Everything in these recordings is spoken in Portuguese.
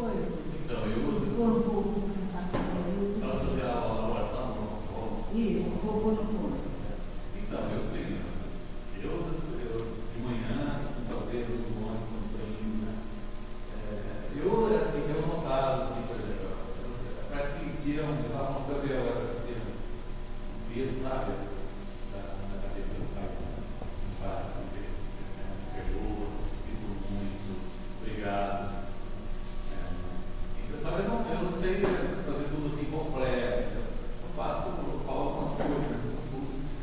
coisa. Então, eu expor um pouco o pensamento. Para fazer a oração no forno. Isso, vou pôr no forno. Então, eu sei, eu de manhã, fazer os ônibus quando estou indo, né? Eu, assim, tenho notado, assim, por exemplo, parece que tiram, eu estava falando para ver agora, parece que tiram um peso, sabe? Da cabeça do pai, assim, perdoa, sinto muito, obrigado. Sabe, eu não sei fazer tudo assim completo. Eu faço, eu falo algumas coisas.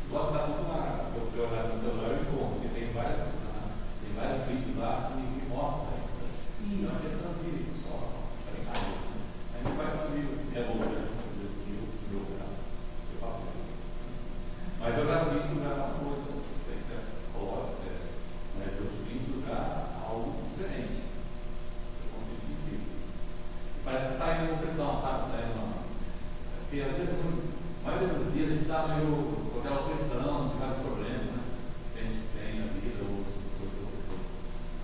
Gosto da tudo lá. Se você olhar no celular, eu encontro, porque tem vários vídeos lá que mostram isso. Então é uma questão de brincadeira. Aí não faz comigo, é bom, né? Eu faço isso. Mas eu já sinto uma coisa, não sei se é psicológico, mas eu sinto já algo diferente. Eu consigo sentir. Parece que sai uma pressão, sabe? Sai uma... Porque às vezes, a maioria dos dias, a gente está meio com aquela pressão de vários problemas, né? Que a gente tem na vida, ou coisas assim,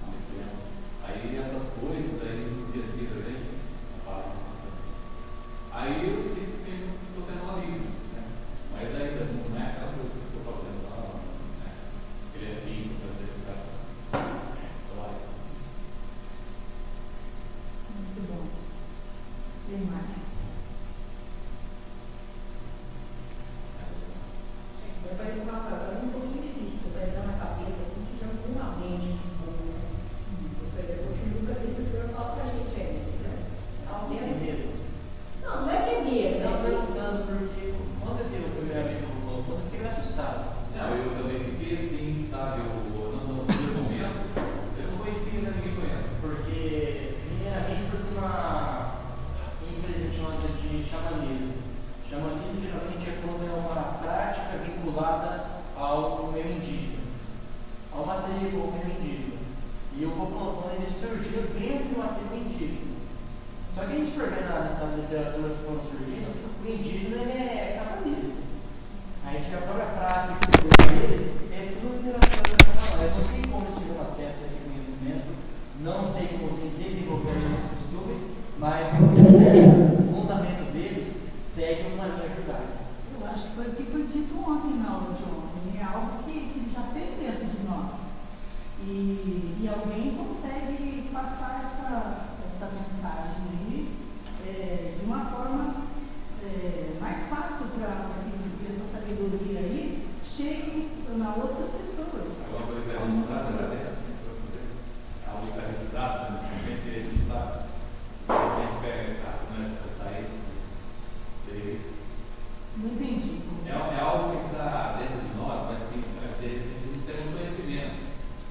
há muito tempo. Aí essas coisas, aí no dia a dia da gente, aparam bastante. Aí eu sinto que estou tendo um alívio, né? Mas daí não é aquela coisa que eu estou fazendo lá, né? Ele é filho, para ter educação. Muito bom. Tem mais? Vai ter uma coisa um pouquinho difícil, vai entrar na cabeça assim, que já com uma mente de boa, né? Eu continuo com aquilo que o senhor fala pra gente aí, entendeu? Alguém é medo. Não, não é que é medo, não, perguntando porque quando eu tive primeiramente o quando eu fiquei assustado. Não, eu também fiquei assim, sabe? No primeiro momento, eu não conhecia, né? Ninguém conhece. Porque, primeiramente, por cima, infelizmente, nós de xamanismo. Xamanismo geralmente é quando é uma prática vinculada ao meio indígena, a uma tribo ou meio indígena. E o Ho'oponopono ele surgiu dentro de uma tribo indígena. Só que a gente for ver nas literaturas que foram surgindo, o indígena ele é cabalista. A gente vê a própria prática deles, é tudo literatura nacional. Eu não sei como eles tiveram acesso a esse conhecimento, não sei como eles desenvolveram esses costumes, mas o fundamento deles segue uma linha judaica. Eu acho que foi o que foi dito ontem na aula de ontem. É algo que já tem dentro de nós. E alguém consegue passar essa mensagem aí de uma forma mais fácil para que essa sabedoria aí chegue a outras pessoas. Agora foi registrado, né? Algo que está registrado, né? A gente registra, a gente pega, começa a acessar isso. Não entendi. É algo que está dentro de nós, mas que de repente não tem um conhecimento.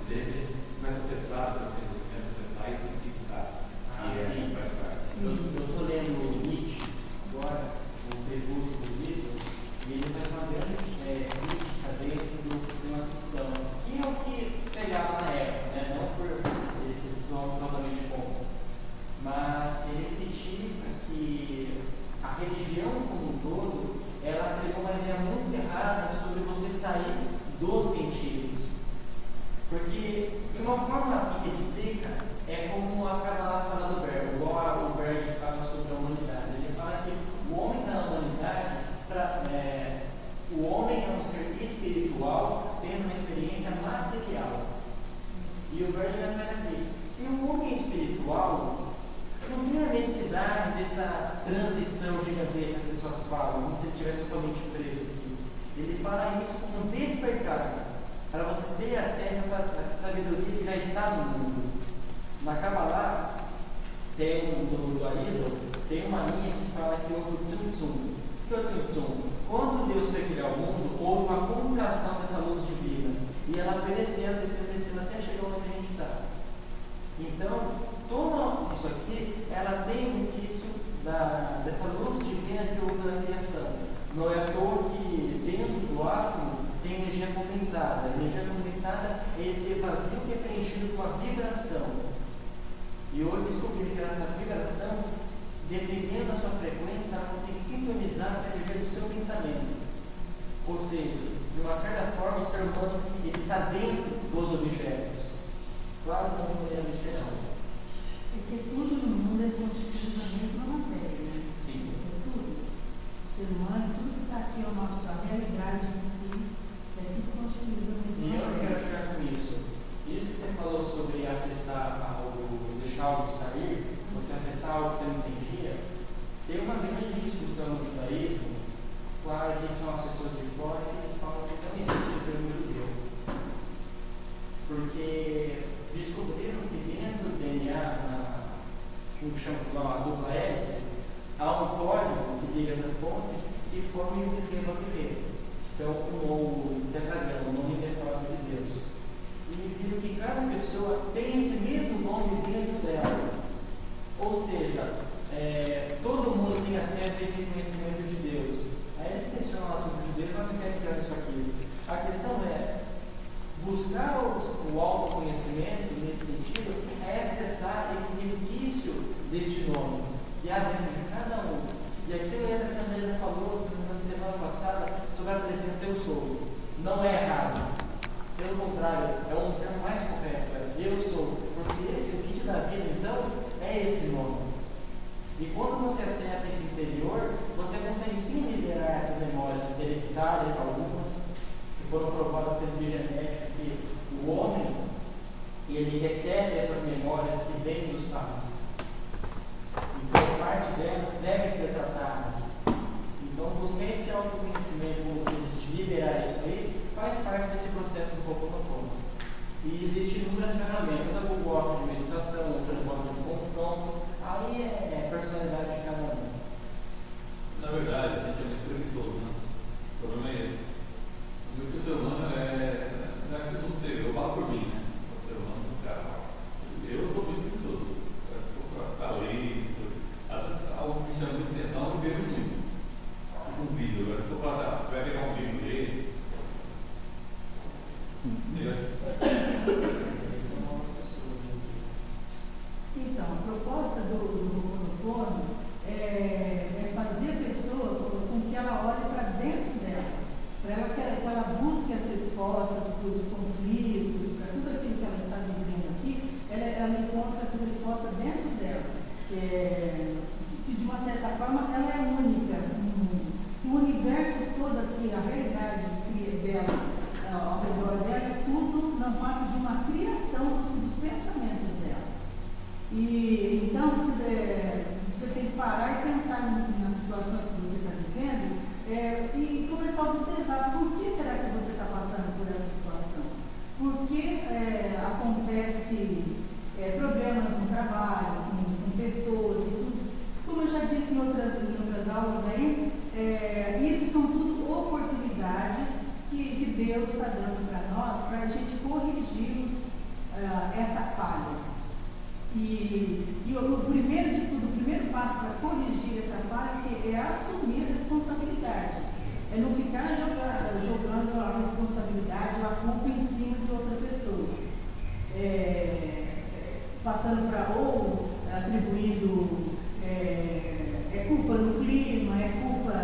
De repente começa a acessar, acessar e cientificar. Sim, faz parte. Eu estou lendo Nietzsche agora, o Crepúsculo dos Livros, e ele faz uma grande crítica dentro do sistema cristão, que é o que pegava na época, né? Não por esses nomes totalmente contra, mas ele critica que a religião como um todo, ela pegou uma ideia muito errada sobre você sair dos sentidos. Porque, de uma forma assim que ele explica, é como a Kabbalah fala do verbo, igual o Berg fala sobre a humanidade. Ele fala que o homem na humanidade, o homem é um ser espiritual tendo uma experiência material. E o Berg vai aqui, se o homem é espiritual, não tem a necessidade dessa transição gigantesca que as pessoas falam, como se ele estivesse totalmente preso aqui. Ele fala isso como um despertar, para você ter acesso a essa sabedoria que já está no mundo. Na Kabbalah, do Arizal, tem uma linha que fala que houve o Tzimtzum. O que é o Tzimtzum? Quando Deus foi criar o mundo, houve uma contração dessa luz divina. E ela foi descendo até chegar onde a gente está. Então, toda isso aqui, ela tem um resquício dessa luz divina que houve na criação. Não é à toa que dentro do átomo tem energia condensada. A energia condensada é esse vazio que é preenchido com a vibração. E hoje descobrimos que essa vibração, dependendo da sua frequência, ela consegue sintonizar com a energia do seu pensamento. Ou seja, de uma certa forma, o ser humano ele está dentro dos objetos. Claro que não é literal. Porque tudo no mundo é consciente. se acessar algo que você não entendia, tem uma grande discussão no judaísmo, claro que são as pessoas de fora que eles falam que também existe o termo judeu. Porque descobriram que dentro do DNA, como chama lá, a dupla hélice, há um código que liga essas pontes que formam o que vai viver, que são o tetragrama, o nome indefável de Deus. E viram que cada pessoa tem esse mesmo nome dentro dela. Ou seja, todo mundo tem acesso a esse conhecimento de Deus. Aí eles questionam lá sobre os judeus, mas não querem criar isso aqui. A questão é buscar o autoconhecimento nesse sentido, é acessar esse resquício deste nome, que há dentro de cada um. E aquilo é que a Andrea falou na semana passada sobre a presença eu sou. Não é errado. Pelo contrário, é um termo mais correto. Eu sou. Porque o que te dá vida, então, é esse nome. E quando você acessa esse interior, você consegue sim liberar essas memórias hereditárias, algumas que foram provadas pela genética, que o homem ele recebe essas memórias que vêm dos pais. Então, parte delas devem ser tratadas. Então, buscar esse autoconhecimento, como de liberar isso aí, faz parte desse processo do Ho'oponopono. E existem inúmeras ferramentas. Eu gosto de meditação, outras gostam de confronto. Aí é personalidade de cada um. Na verdade, a gente é muito preguiçoso, né? O problema é esse. O ser humano não sei, eu falo por mim, né? O ser humano, cara, eu sou muito preguiçoso. Talvez, às vezes algo que me chama muita atenção, eu vejo muito. Um vídeo, agora se eu falar, você vai pegar um vídeo dele. Então, a proposta do Ho'oponopono é fazer a pessoa com que ela olhe para dentro dela, para ela busque as respostas para os conflitos, para tudo aquilo que ela está vivendo aqui, ela encontra essa resposta dentro dela. De uma certa forma, ela é única. O universo todo aqui, a realidade dela, ao redor dela, tudo não passa de uma criação dos pensamentos dela. E então você tem que parar e pensar nas situações que você está vivendo e começar a observar por que será que você está passando por essa situação. Por que acontece problemas no trabalho, com pessoas e tudo. Como eu já disse em outras aulas aí, isso são tudo oportunidades que Deus está dando para nós, para a gente corrigirmos essa falha. E o primeiro de tudo, o primeiro passo para corrigir essa falha é assumir a responsabilidade. É não ficar jogando a responsabilidade, a culpa em cima de outra pessoa. Passando para ou atribuindo culpa no clima, culpa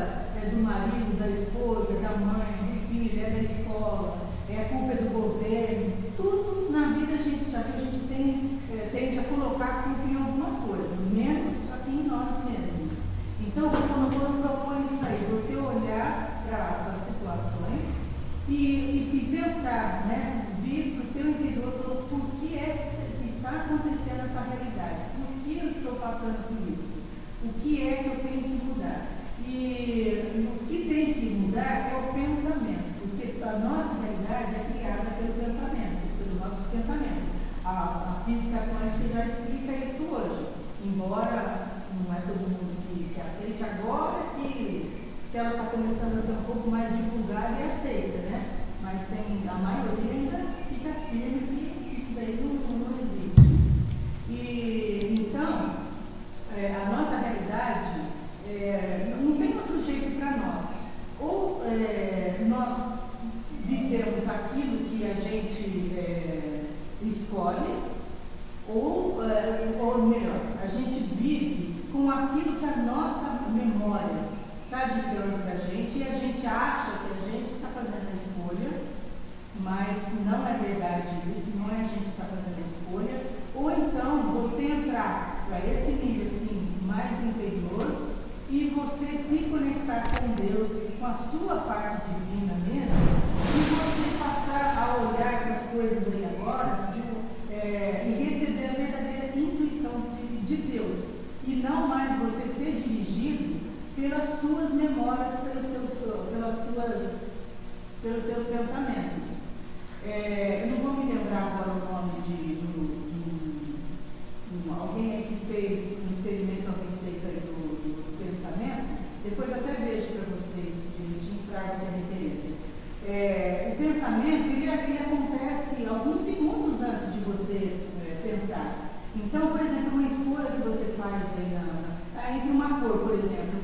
do marido, da esposa, da mãe, do filho, da escola, culpa do governo. Tudo na vida a gente já viu, a gente tende a colocar a culpa em alguma coisa, menos aqui em nós mesmos. Então, o Ho'oponopono propõe isso aí, você olhar para as situações e pensar, vir para o teu interior, por que é que está acontecendo essa realidade, por que eu estou passando por isso, o que é que eu tenho que mudar. E o que tem que mudar é o pensamento, porque a nossa realidade é criada pelo pensamento, pelo nosso pensamento. A física quântica já explica isso hoje, embora não é todo mundo que aceite agora, que ela está começando a ser um pouco mais divulgada e aceita, né? Mas a maioria ainda fica firme que isso daí não existe. E então, a nossa realidade não tem outro jeito para nós. Ou nós vivemos aquilo que a gente escolhe, ou melhor, a gente vive com aquilo que a nossa memória está ditando para a gente e a gente acha que a gente está fazendo a escolha, mas não é verdade isso, não é a gente que está fazendo a escolha. Ou então você entrar para esse nível assim, mais interior e você se conectar com Deus, com a sua parte divina mesmo, e você passar a olhar essas coisas aí agora e receber a verdadeira intuição de Deus. e não mais você ser dirigido pelas suas memórias, pelos seus pensamentos. Eu não vou me lembrar agora o nome de alguém que fez um experimento a respeito aí do pensamento. Depois eu até vejo para vocês, direitinho, trago a referência. O pensamento, ele acontece alguns segundos antes de você pensar. Então, por exemplo, uma escolha que você faz aí entre uma cor, por exemplo,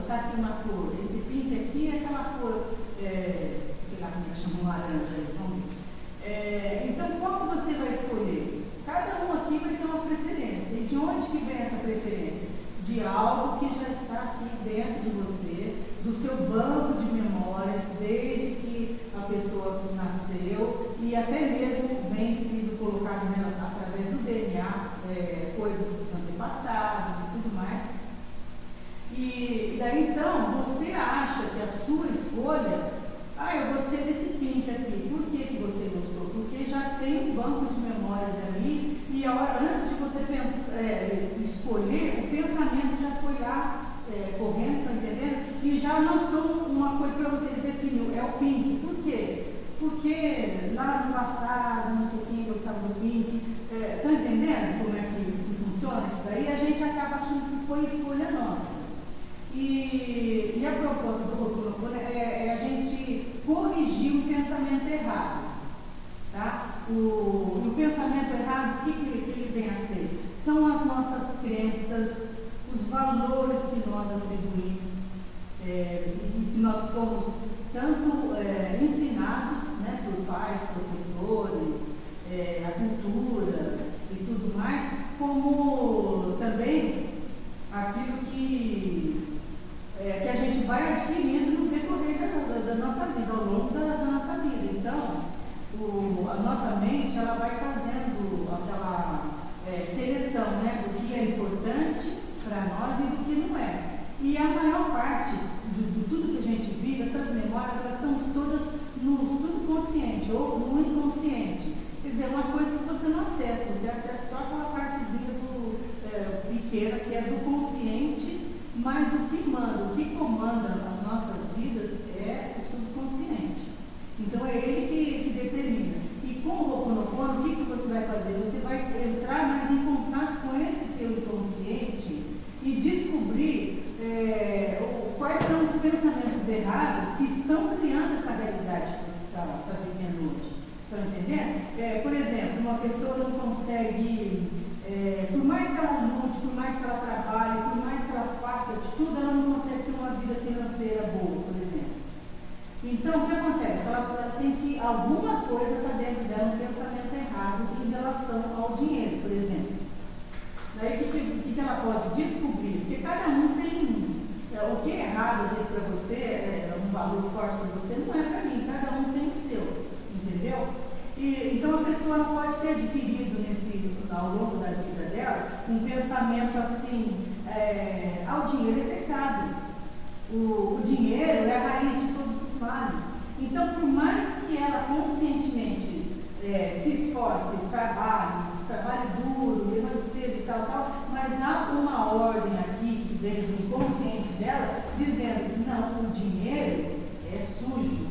está aqui uma cor, esse pink aqui é aquela cor, sei lá como é que chama, laranja aí, vamos ver. Então, qual você vai escolher? Cada um aqui vai ter uma preferência. E de onde que vem essa preferência? De algo que já está aqui dentro de você, do seu banco de memórias, desde que a pessoa nasceu, e até mesmo vem sido colocado através do DNA, coisas dos antepassados e tudo mais. E daí então, você acha que a sua escolha, eu gostei desse pink aqui. Por que você gostou? Porque já tem um banco de memórias ali, e antes de você escolher, o pensamento já foi lá correndo, está entendendo? E já lançou uma coisa para você, ele definiu, é o pink. Por quê? Porque lá no passado, não sei quem gostava do pink, está entendendo como é que funciona isso daí? A gente acaba achando que foi escolha nossa. E a proposta do Ho'oponopono é a gente corrigir um pensamento errado. Tá? O pensamento errado, o que ele vem a ser? São as nossas crenças, os valores que nós atribuímos, que nós fomos tanto ensinados, né, por pais, professores, a cultura e tudo mais, como também aquilo que a gente vai adquirindo no decorrer da nossa vida, ao longo da nossa vida. Então, a nossa mente, ela vai fazendo aquela seleção, né, do que é importante para nós e do que não é. E a maior parte de tudo que a gente vive, essas memórias, elas estão todas no subconsciente ou no inconsciente. Quer dizer, uma coisa que você não acessa, você acessa só aquela partezinha pequena que é do consciente, mas o que comanda as nossas vidas é o subconsciente. Então é ele que determina. E com o Ho'oponopono, o que você vai fazer? Você vai entrar mais em contato com esse teu inconsciente e descobrir quais são os pensamentos errados que estão criando essa realidade que você está vivendo hoje. Estão entendendo? Por exemplo, uma pessoa não consegue, por mais que ela lute, por mais que ela trabalhe, por mais que ela faça de tudo, ela não consegue ter uma vida financeira boa, por exemplo. Então, o que acontece? Ela tem que, alguma coisa está dentro dela, um pensamento errado em relação ao dinheiro, por exemplo. Daí, o que ela pode descobrir? Porque cada um tem, o que é errado, às vezes, para você, um valor forte para você, não é para mim, cada um tem o seu, entendeu? Então, a pessoa não pode ter adquirido, ao longo da vida dela, um pensamento assim, o dinheiro é pecado. O dinheiro é a raiz de todos os males. Então, por mais que ela conscientemente se esforce, trabalhe duro, levante cedo e tal, mas há uma ordem aqui que vem do inconsciente dela dizendo: não, o dinheiro é sujo.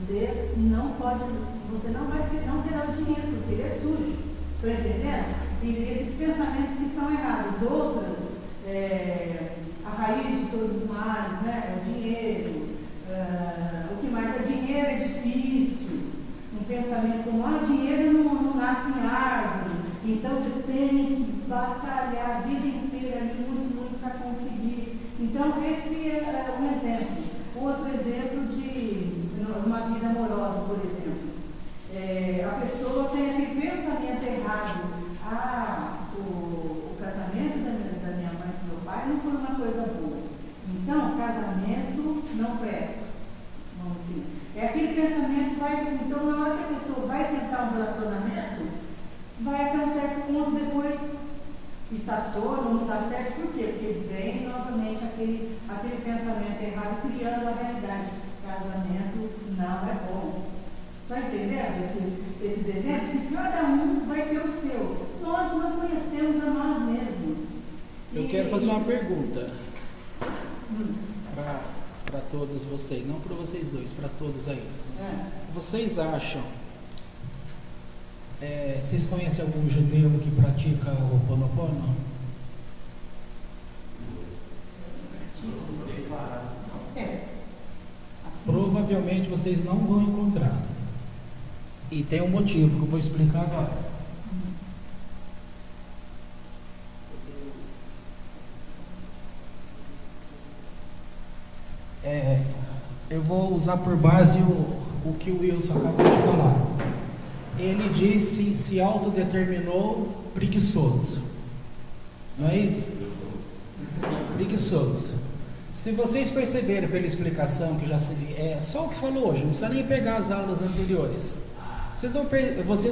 Você não terá o dinheiro porque ele é sujo. Estão entendendo? E esses pensamentos que são errados. Outras, a raiz de todos os males, né? É o dinheiro. O que mais? Dinheiro é difícil. Um pensamento como: o dinheiro não nasce em árvore, então você tem que batalhar a vida inteira ali, muito para conseguir. Então, esse é um exemplo. Outro exemplo de uma vida amorosa, por exemplo. A pessoa tem aquele pensamento errado: o casamento da minha mãe e do meu pai não foi uma coisa boa, então casamento não presta. Vamos assim. Aquele pensamento então na hora que a pessoa vai tentar um relacionamento, vai até um certo ponto, depois estaciona, não dá certo. Por quê? Porque vem novamente aquele pensamento errado, criando a realidade. Casamento não é bom. Está entendendo esses exemplos? E cada um vai ter o seu. Nós não conhecemos a nós mesmos. Eu quero fazer uma pergunta para todos vocês, não para vocês dois, para todos aí. Vocês acham, vocês conhecem algum judeu que pratica o Ho'oponopono? Assim, Provavelmente vocês não vão encontrar. E tem um motivo que eu vou explicar agora. Eu vou usar por base o que o Wilson acabou de falar. Ele disse, se autodeterminou preguiçoso. Não é isso? Preguiçoso. Se vocês perceberem pela explicação que já se é só o que falou hoje, não precisa nem pegar as aulas anteriores. Vocês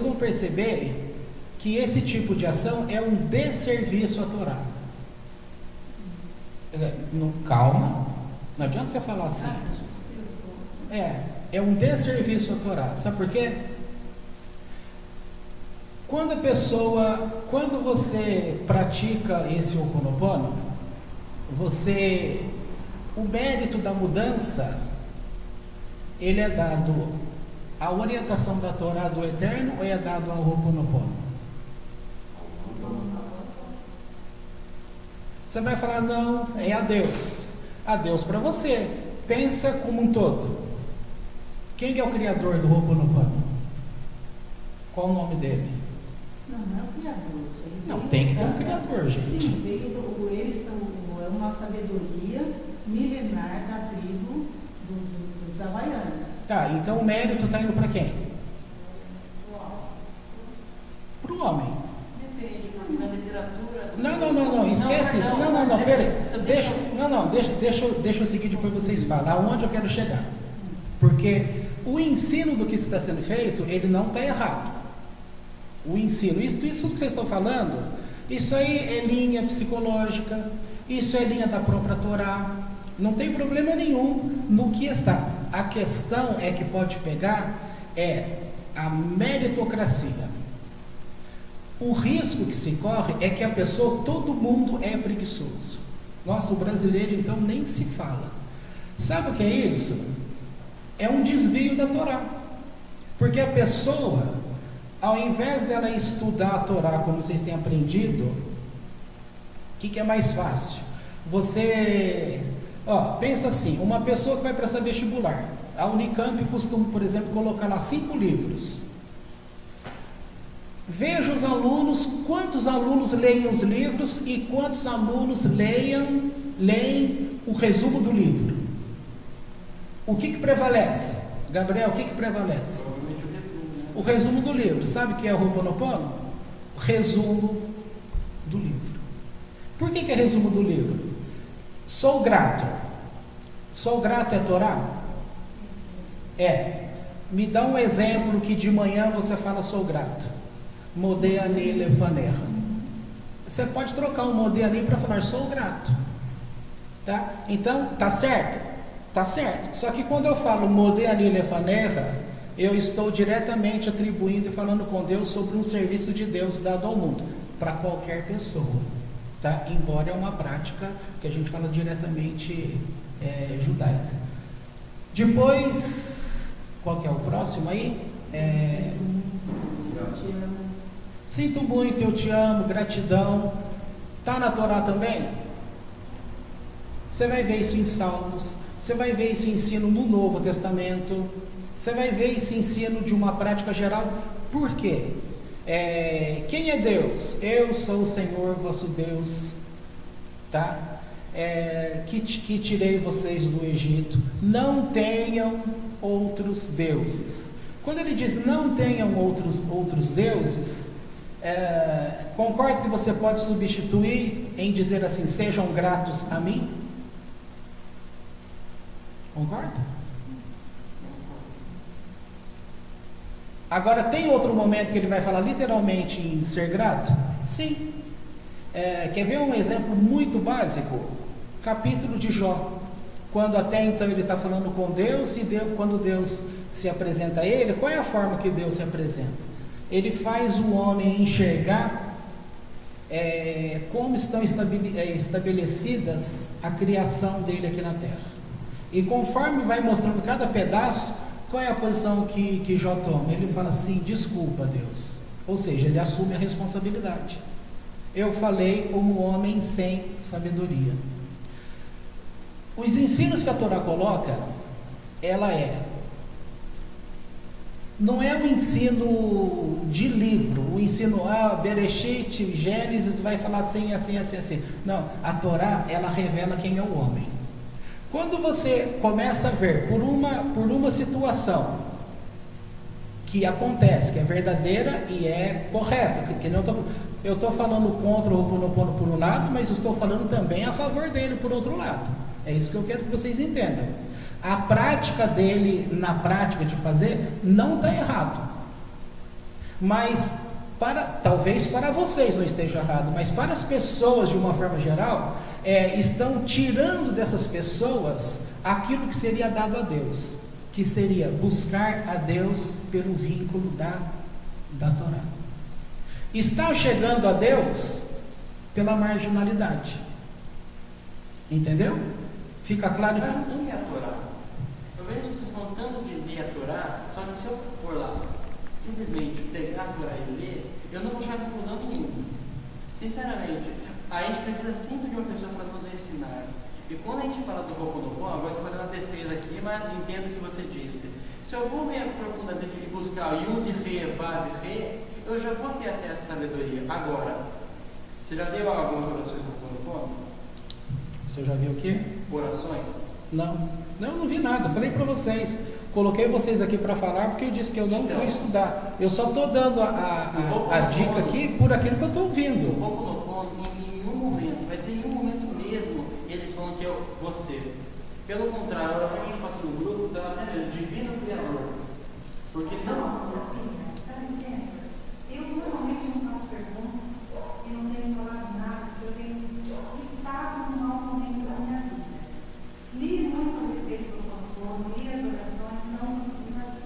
vão perceber que esse tipo de ação é um desserviço à Torá. Calma, não adianta você falar assim. É um desserviço à Torá. Sabe por quê? Quando você pratica esse Ho'oponopono, o mérito da mudança, ele é dado à orientação da Torá do Eterno ou é dado ao Ho'oponopono? Você vai falar, não, é a Deus. A Deus para você. Pensa como um todo. Quem é o criador do Ho'oponopono? Qual o nome dele? não é o criador. Não, tem que ter um criador, gente. Sim, é uma sabedoria milenar da tribo dos havaianos. Tá, então o mérito está indo para quem? Para o homem. Depende, porque na literatura. Não, esquece isso. Não, peraí. Deixa eu seguir depois vocês falam. Aonde eu quero chegar? Porque o ensino do que está sendo feito, ele não está errado. O ensino, isso que vocês estão falando, isso aí é linha psicológica, isso é linha da própria Torá. Não tem problema nenhum no que está. A questão é que pode pegar a meritocracia. O risco que se corre é que a pessoa, todo mundo é preguiçoso. Nossa, o brasileiro então nem se fala. Sabe o que é isso? É um desvio da Torá. Porque a pessoa, ao invés dela estudar a Torá como vocês têm aprendido, o que é mais fácil? Você, pensa assim, uma pessoa que vai prestar vestibular, a Unicamp costuma, por exemplo, colocar lá 5 livros. Veja os alunos, quantos alunos leem os livros e quantos alunos leem o resumo do livro. O que prevalece? Gabriel, o que prevalece? Provavelmente o resumo, né? O resumo do livro. Sabe o que é o Ho'oponopono? Resumo do livro. Por que é resumo do livro? Sou grato. Sou grato é Torá? Me dá um exemplo que de manhã você fala sou grato. Modei ani lefanecha. Você pode trocar o modei ani para falar sou grato. Tá? Então, tá certo? Tá certo. Só que quando eu falo modei ani lefanecha, eu estou diretamente atribuindo e falando com Deus sobre um serviço de Deus dado ao mundo, para qualquer pessoa. Tá? Embora é uma prática que a gente fala diretamente judaica. Depois, qual que é o próximo aí? Sinto muito, eu te amo, gratidão. Está na Torá também? Você vai ver isso em Salmos, você vai ver esse ensino no Novo Testamento, você vai ver esse ensino de uma prática geral. Por quê? Quem é Deus? Eu sou o Senhor vosso Deus, tá? Que tirei vocês do Egito. Não tenham outros deuses. Quando ele diz não tenham outros deuses, concordo que você pode substituir em dizer assim, sejam gratos a mim? Concorda? Agora, tem outro momento que ele vai falar literalmente em ser grato? Sim. Quer ver um exemplo muito básico? Capítulo de Jó. Quando até então ele está falando com Deus, quando Deus se apresenta a ele, qual é a forma que Deus se apresenta? Ele faz o homem enxergar como estão estabelecidas a criação dele aqui na terra. E conforme vai mostrando cada pedaço, qual é a posição que Jó toma? Ele fala assim: desculpa, Deus. Ou seja, ele assume a responsabilidade. Eu falei como homem sem sabedoria. Os ensinos que a Torá coloca, não é um ensino de livro, o ensino, Bereshit, Gênesis, vai falar assim, assim, assim, assim. Não, a Torá, ela revela quem é o homem. Quando você começa a ver por uma situação que acontece, que é verdadeira e é correta, que não eu estou falando contra o Ho'oponopono por um lado, mas estou falando também a favor dele por outro lado. É isso que eu quero que vocês entendam. A prática dele, na prática de fazer, não está errado. Mas, talvez para vocês não esteja errado, mas para as pessoas de uma forma geral, estão tirando dessas pessoas aquilo que seria dado a Deus, que seria buscar a Deus pelo vínculo da Torá. Está chegando a Deus pela marginalidade. Entendeu? Fica claro? Mas o que é a Torá? Eu vejo vocês falando tanto de ler a Torá, só que se eu for lá simplesmente pegar a Torá e ler, eu não vou chegar a conclusão nenhuma. Sinceramente, a gente precisa sempre de uma pessoa para nos ensinar. E quando a gente fala do Ho'oponopono, agora estou fazendo a defesa aqui, mas entendo o que você disse. Se eu vou me aprofundar e buscar Yud, Re, Vav, Re, eu já vou ter acesso à sabedoria. Agora, você já deu algumas orações do Ho'oponopono? Você já viu o quê? Orações? Não, não vi nada. Eu falei para vocês. Coloquei vocês aqui para falar porque eu disse que eu não fui estudar. Eu só estou dando a dica aqui por aquilo que eu estou ouvindo. O Ho'oponopono, em nenhum momento, mas em nenhum momento mesmo, eles falam que é você. Pelo contrário, a oração que a gente faz no grupo dá até divino criador. Porque Não, assim, dá licença. Eu normalmente não faço pergunta e não tenho falado nada, porque eu tenho estado num mau momento da minha vida. Li muito a respeito do Ho'oponopono, li as orações, não consegui fazer.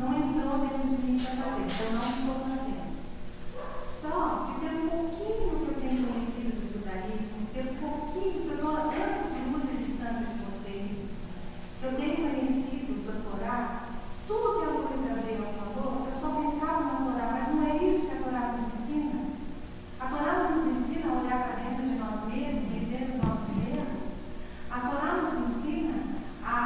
Não entrou dentro de mim para fazer, então não estou fazendo. Só que pelo pouquinho que eu tenho conhecido do judaísmo, pelo pouquinho que eu dou anos de luz e distância de vocês, eu tenho conhecido da Torá, tudo que a Lula Gabriel falou, eu só pensava na Torá, mas não é isso que a Torá nos ensina. A Torá nos ensina a olhar para dentro de nós mesmos e ver os nossos erros. A Torá nos ensina a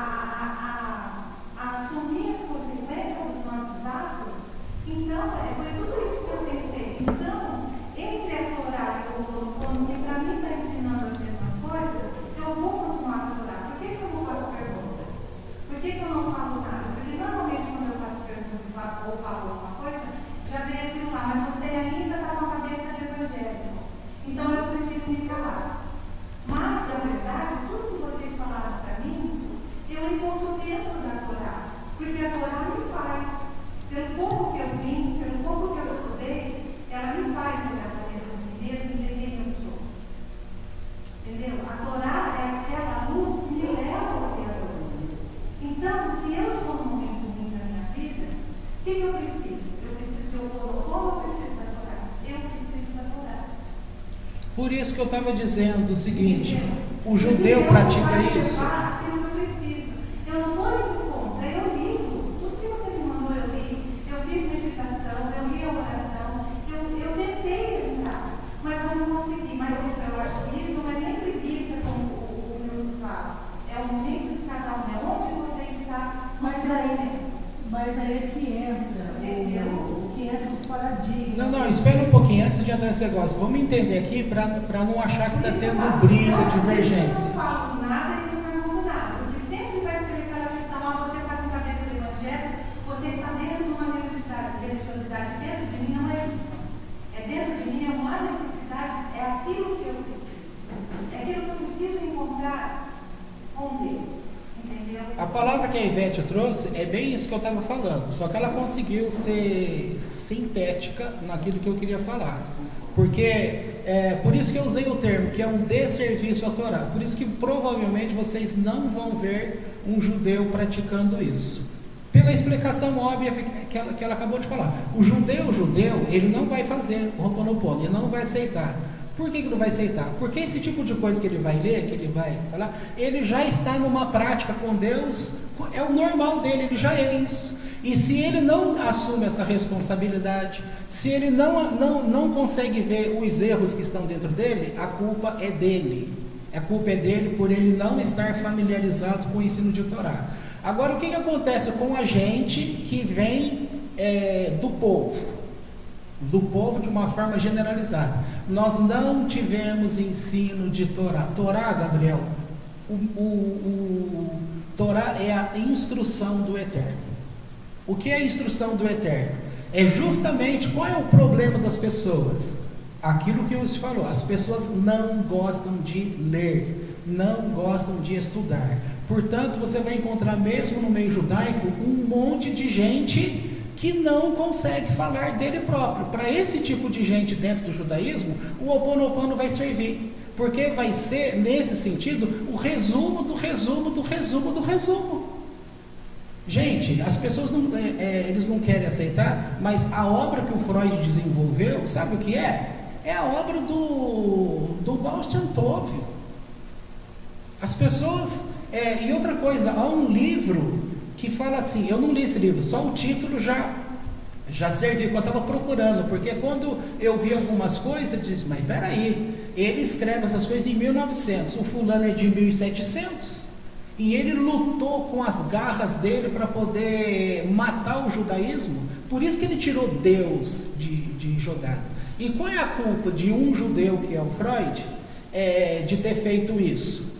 assumir as consequências dos nossos atos. Então, foi tudo isso que eu pensei. Então, entre a Torá e o Ho'oponopono, que para mim está ensinando as mesmas coisas, eu vou continuar com a Torá. Por que eu não faço perguntas? Por que eu não falo nada? Porque normalmente quando eu faço perguntas ou falo alguma coisa, já vem aquilo lá, mas você ainda está com a cabeça de evangélico. Então eu prefiro me calar. Mas, na verdade, tudo que vocês falaram para mim, eu encontro dentro da Torá. Porque a Torá me faz, pelo pouco que eu vim, pelo pouco que eu estudei, ela me faz olhar para dentro de mim mesmo e ver quem eu sou. Entendeu? A Torá é aquela luz que me leva ao Criador. Então, se eu estou num momento ruim da minha vida, o que eu preciso? Eu preciso de Ho'oponopono, eu preciso da Torá. Eu preciso da Torá. Por isso que eu estava dizendo o seguinte: o judeu pratica isso. Aquilo que eu preciso. Eu não estou indo contra, eu ligo. Tudo que você me mandou eu li. Eu fiz meditação, eu li a oração. Eu tentei entrar, mas eu não consegui. Mas isso, eu acho que isso não é nem preguiça, como o Wilson fala. É o momento de cada um, é onde você está. Mas aí é que entra o que entra os paradigmas. Não, espera um pouquinho antes de entrar nesse negócio. Vamos entender aqui para não achar que está tendo briga, Eu divergência. não falo nada e não pergunto nada, porque sempre vai ter aquela questão: você está com a cabeça do evangelho, você está dentro de uma religiosidade. Dentro de mim não é isso. É dentro de mim, é uma necessidade, é aquilo que eu preciso. É aquilo que eu preciso encontrar com Deus. Entendeu? A palavra que a Ivete trouxe é bem isso que eu estava falando, só que ela conseguiu ser sintética naquilo que eu queria falar. Porque, por isso que eu usei o termo, que é um desserviço à Torá. Por isso que provavelmente vocês não vão ver um judeu praticando isso. Pela explicação óbvia que ela acabou de falar. O judeu, ele não vai fazer o Ho'oponopono, ele não vai aceitar. Por que não vai aceitar? Porque esse tipo de coisa que ele vai ler, que ele vai falar, ele já está numa prática com Deus, é o normal dele, ele já é isso. E se ele não assume essa responsabilidade, se ele não consegue ver os erros que estão dentro dele, a culpa é dele. A culpa é dele por ele não estar familiarizado com o ensino de Torá. Agora, o que acontece com a gente que vem do povo de uma forma generalizada? Nós não tivemos ensino de Torá. Torá, Gabriel, Torá é a instrução do Eterno. O que é a instrução do Eterno? É justamente qual é o problema das pessoas? Aquilo que você falou, as pessoas não gostam de ler, não gostam de estudar. Portanto, você vai encontrar mesmo no meio judaico um monte de gente que não consegue falar dele próprio. Para esse tipo de gente dentro do judaísmo, o Ho Oponopono vai servir, porque vai ser, nesse sentido, o resumo do resumo do resumo do resumo. Gente, as pessoas eles não querem aceitar, mas a obra que o Freud desenvolveu, sabe o que é? É a obra do Baal Shem Tov. As pessoas... e outra coisa, há um livro que fala assim, eu não li esse livro, só o título já serviu, que eu estava procurando, porque quando eu vi algumas coisas, eu disse, mas peraí, ele escreve essas coisas em 1900, o fulano é de 1700, e ele lutou com as garras dele para poder matar o judaísmo, por isso que ele tirou Deus de jogada. E qual é a culpa de um judeu, que é o Freud, de ter feito isso?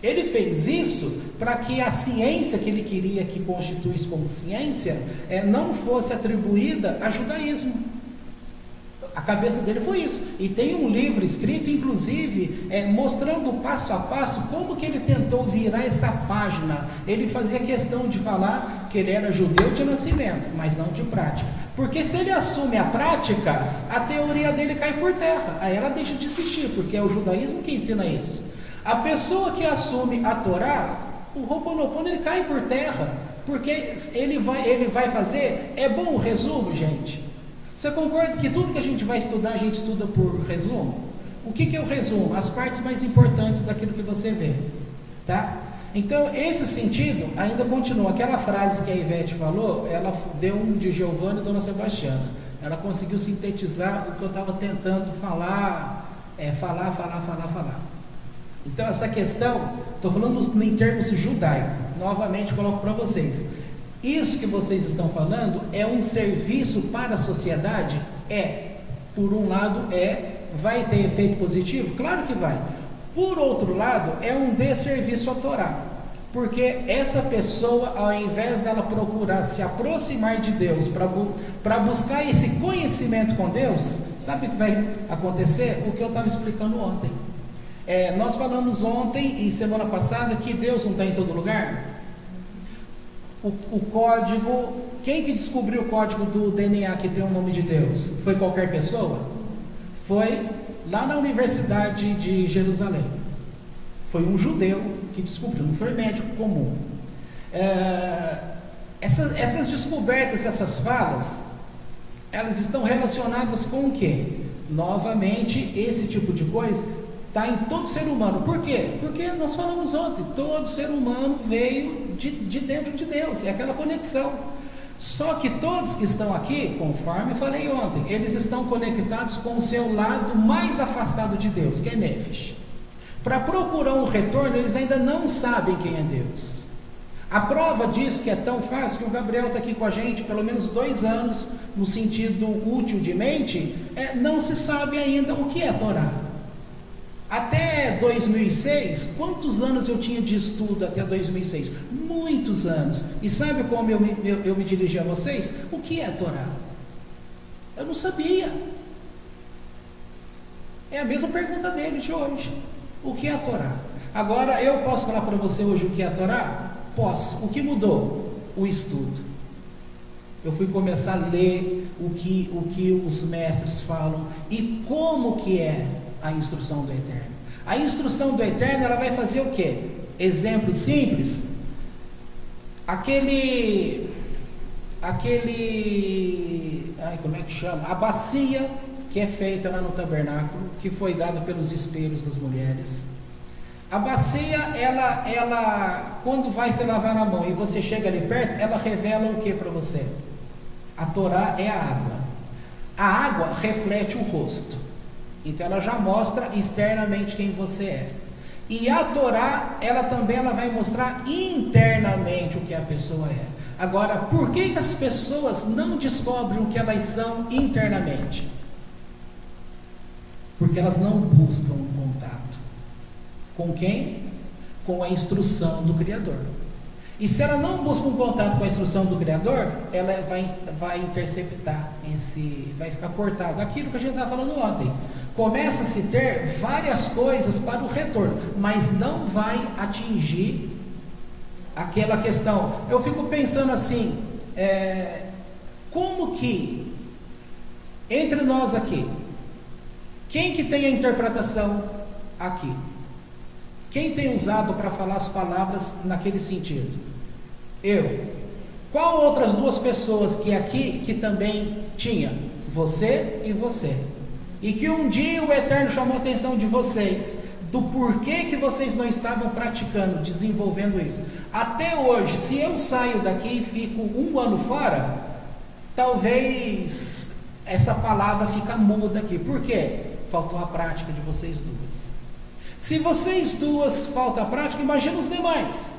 Ele fez isso para que a ciência que ele queria que constituísse como ciência não fosse atribuída a judaísmo. A cabeça dele foi isso. E tem um livro escrito, inclusive, mostrando passo a passo como que ele tentou virar essa página. Ele fazia questão de falar que ele era judeu de nascimento, mas não de prática. Porque se ele assume a prática, a teoria dele cai por terra. Aí ela deixa de existir, porque é o judaísmo que ensina isso. A pessoa que assume a Torá, o Ho Oponopono, ele cai por terra, porque ele vai fazer... É bom o resumo, gente? Você concorda que tudo que a gente vai estudar, a gente estuda por resumo? O que é o resumo? As partes mais importantes daquilo que você vê, tá? Então, esse sentido ainda continua. Aquela frase que a Ivete falou, ela deu um de Giovanna e Dona Sebastiana. Ela conseguiu sintetizar o que eu estava tentando falar. Então, essa questão, estou falando em termos judaicos, novamente coloco para vocês. Isso que vocês estão falando é um serviço para a sociedade? Por um lado vai ter efeito positivo? Claro que vai. Por outro lado, é um desserviço à Torá, porque essa pessoa, ao invés dela procurar se aproximar de Deus, para buscar esse conhecimento com Deus, sabe o que vai acontecer? O que eu estava explicando ontem. Nós falamos ontem e semana passada que Deus não está em todo lugar. O código, quem que descobriu o código do DNA que tem o nome de Deus? Foi qualquer pessoa? Foi lá na Universidade de Jerusalém. Foi um judeu que descobriu, não foi médico comum. Essas descobertas, essas falas, elas estão relacionadas com o quê? Novamente, esse tipo de coisa está em todo ser humano. Por quê? Porque nós falamos ontem, todo ser humano veio de dentro de Deus, é aquela conexão. Só que todos que estão aqui, conforme eu falei ontem, eles estão conectados com o seu lado mais afastado de Deus, que é Nefesh. Para procurar um retorno, eles ainda não sabem quem é Deus. A prova disso que é tão fácil, que o Gabriel está aqui com a gente pelo menos 2 anos, no sentido útil de mente, não se sabe ainda o que é Torá. Até 2006, quantos anos eu tinha de estudo até 2006? Muitos anos. E sabe como eu me dirigi a vocês? O que é Torá? Eu não sabia. É a mesma pergunta dele de hoje. O que é a Torá? Agora, eu posso falar para você hoje o que é a Torá? Posso. O que mudou? O estudo. Eu fui começar a ler o que os mestres falam e como que é a instrução do Eterno. A instrução do Eterno, ela vai fazer o quê? Exemplo simples. Como é que chama? A bacia que é feita lá no tabernáculo, que foi dada pelos espelhos das mulheres. A bacia, ela quando vai se lavar a mão e você chega ali perto, ela revela o que para você? A Torá é a água. A água reflete o rosto. Então ela já mostra externamente quem você é. E a Torá, ela vai mostrar internamente o que a pessoa é. Agora, por que as pessoas não descobrem o que elas são internamente? Porque elas não buscam um contato. Com quem? Com a instrução do Criador. E se ela não busca um contato com a instrução do Criador, ela vai interceptar vai ficar cortado. Aquilo que a gente estava falando ontem. Começa a se ter várias coisas para o retorno, mas não vai atingir aquela questão. Eu fico pensando assim, como que, entre nós aqui, quem que tem a interpretação aqui? Quem tem usado para falar as palavras naquele sentido? Eu. Qual outras duas pessoas que aqui que também tinha? Você e você. E que um dia o Eterno chamou a atenção de vocês, do porquê que vocês não estavam praticando, desenvolvendo isso. Até hoje, se eu saio daqui e fico 1 ano fora, talvez essa palavra fica muda aqui. Por quê? Faltou a prática de vocês duas. Se vocês duas falta a prática, imagina os demais.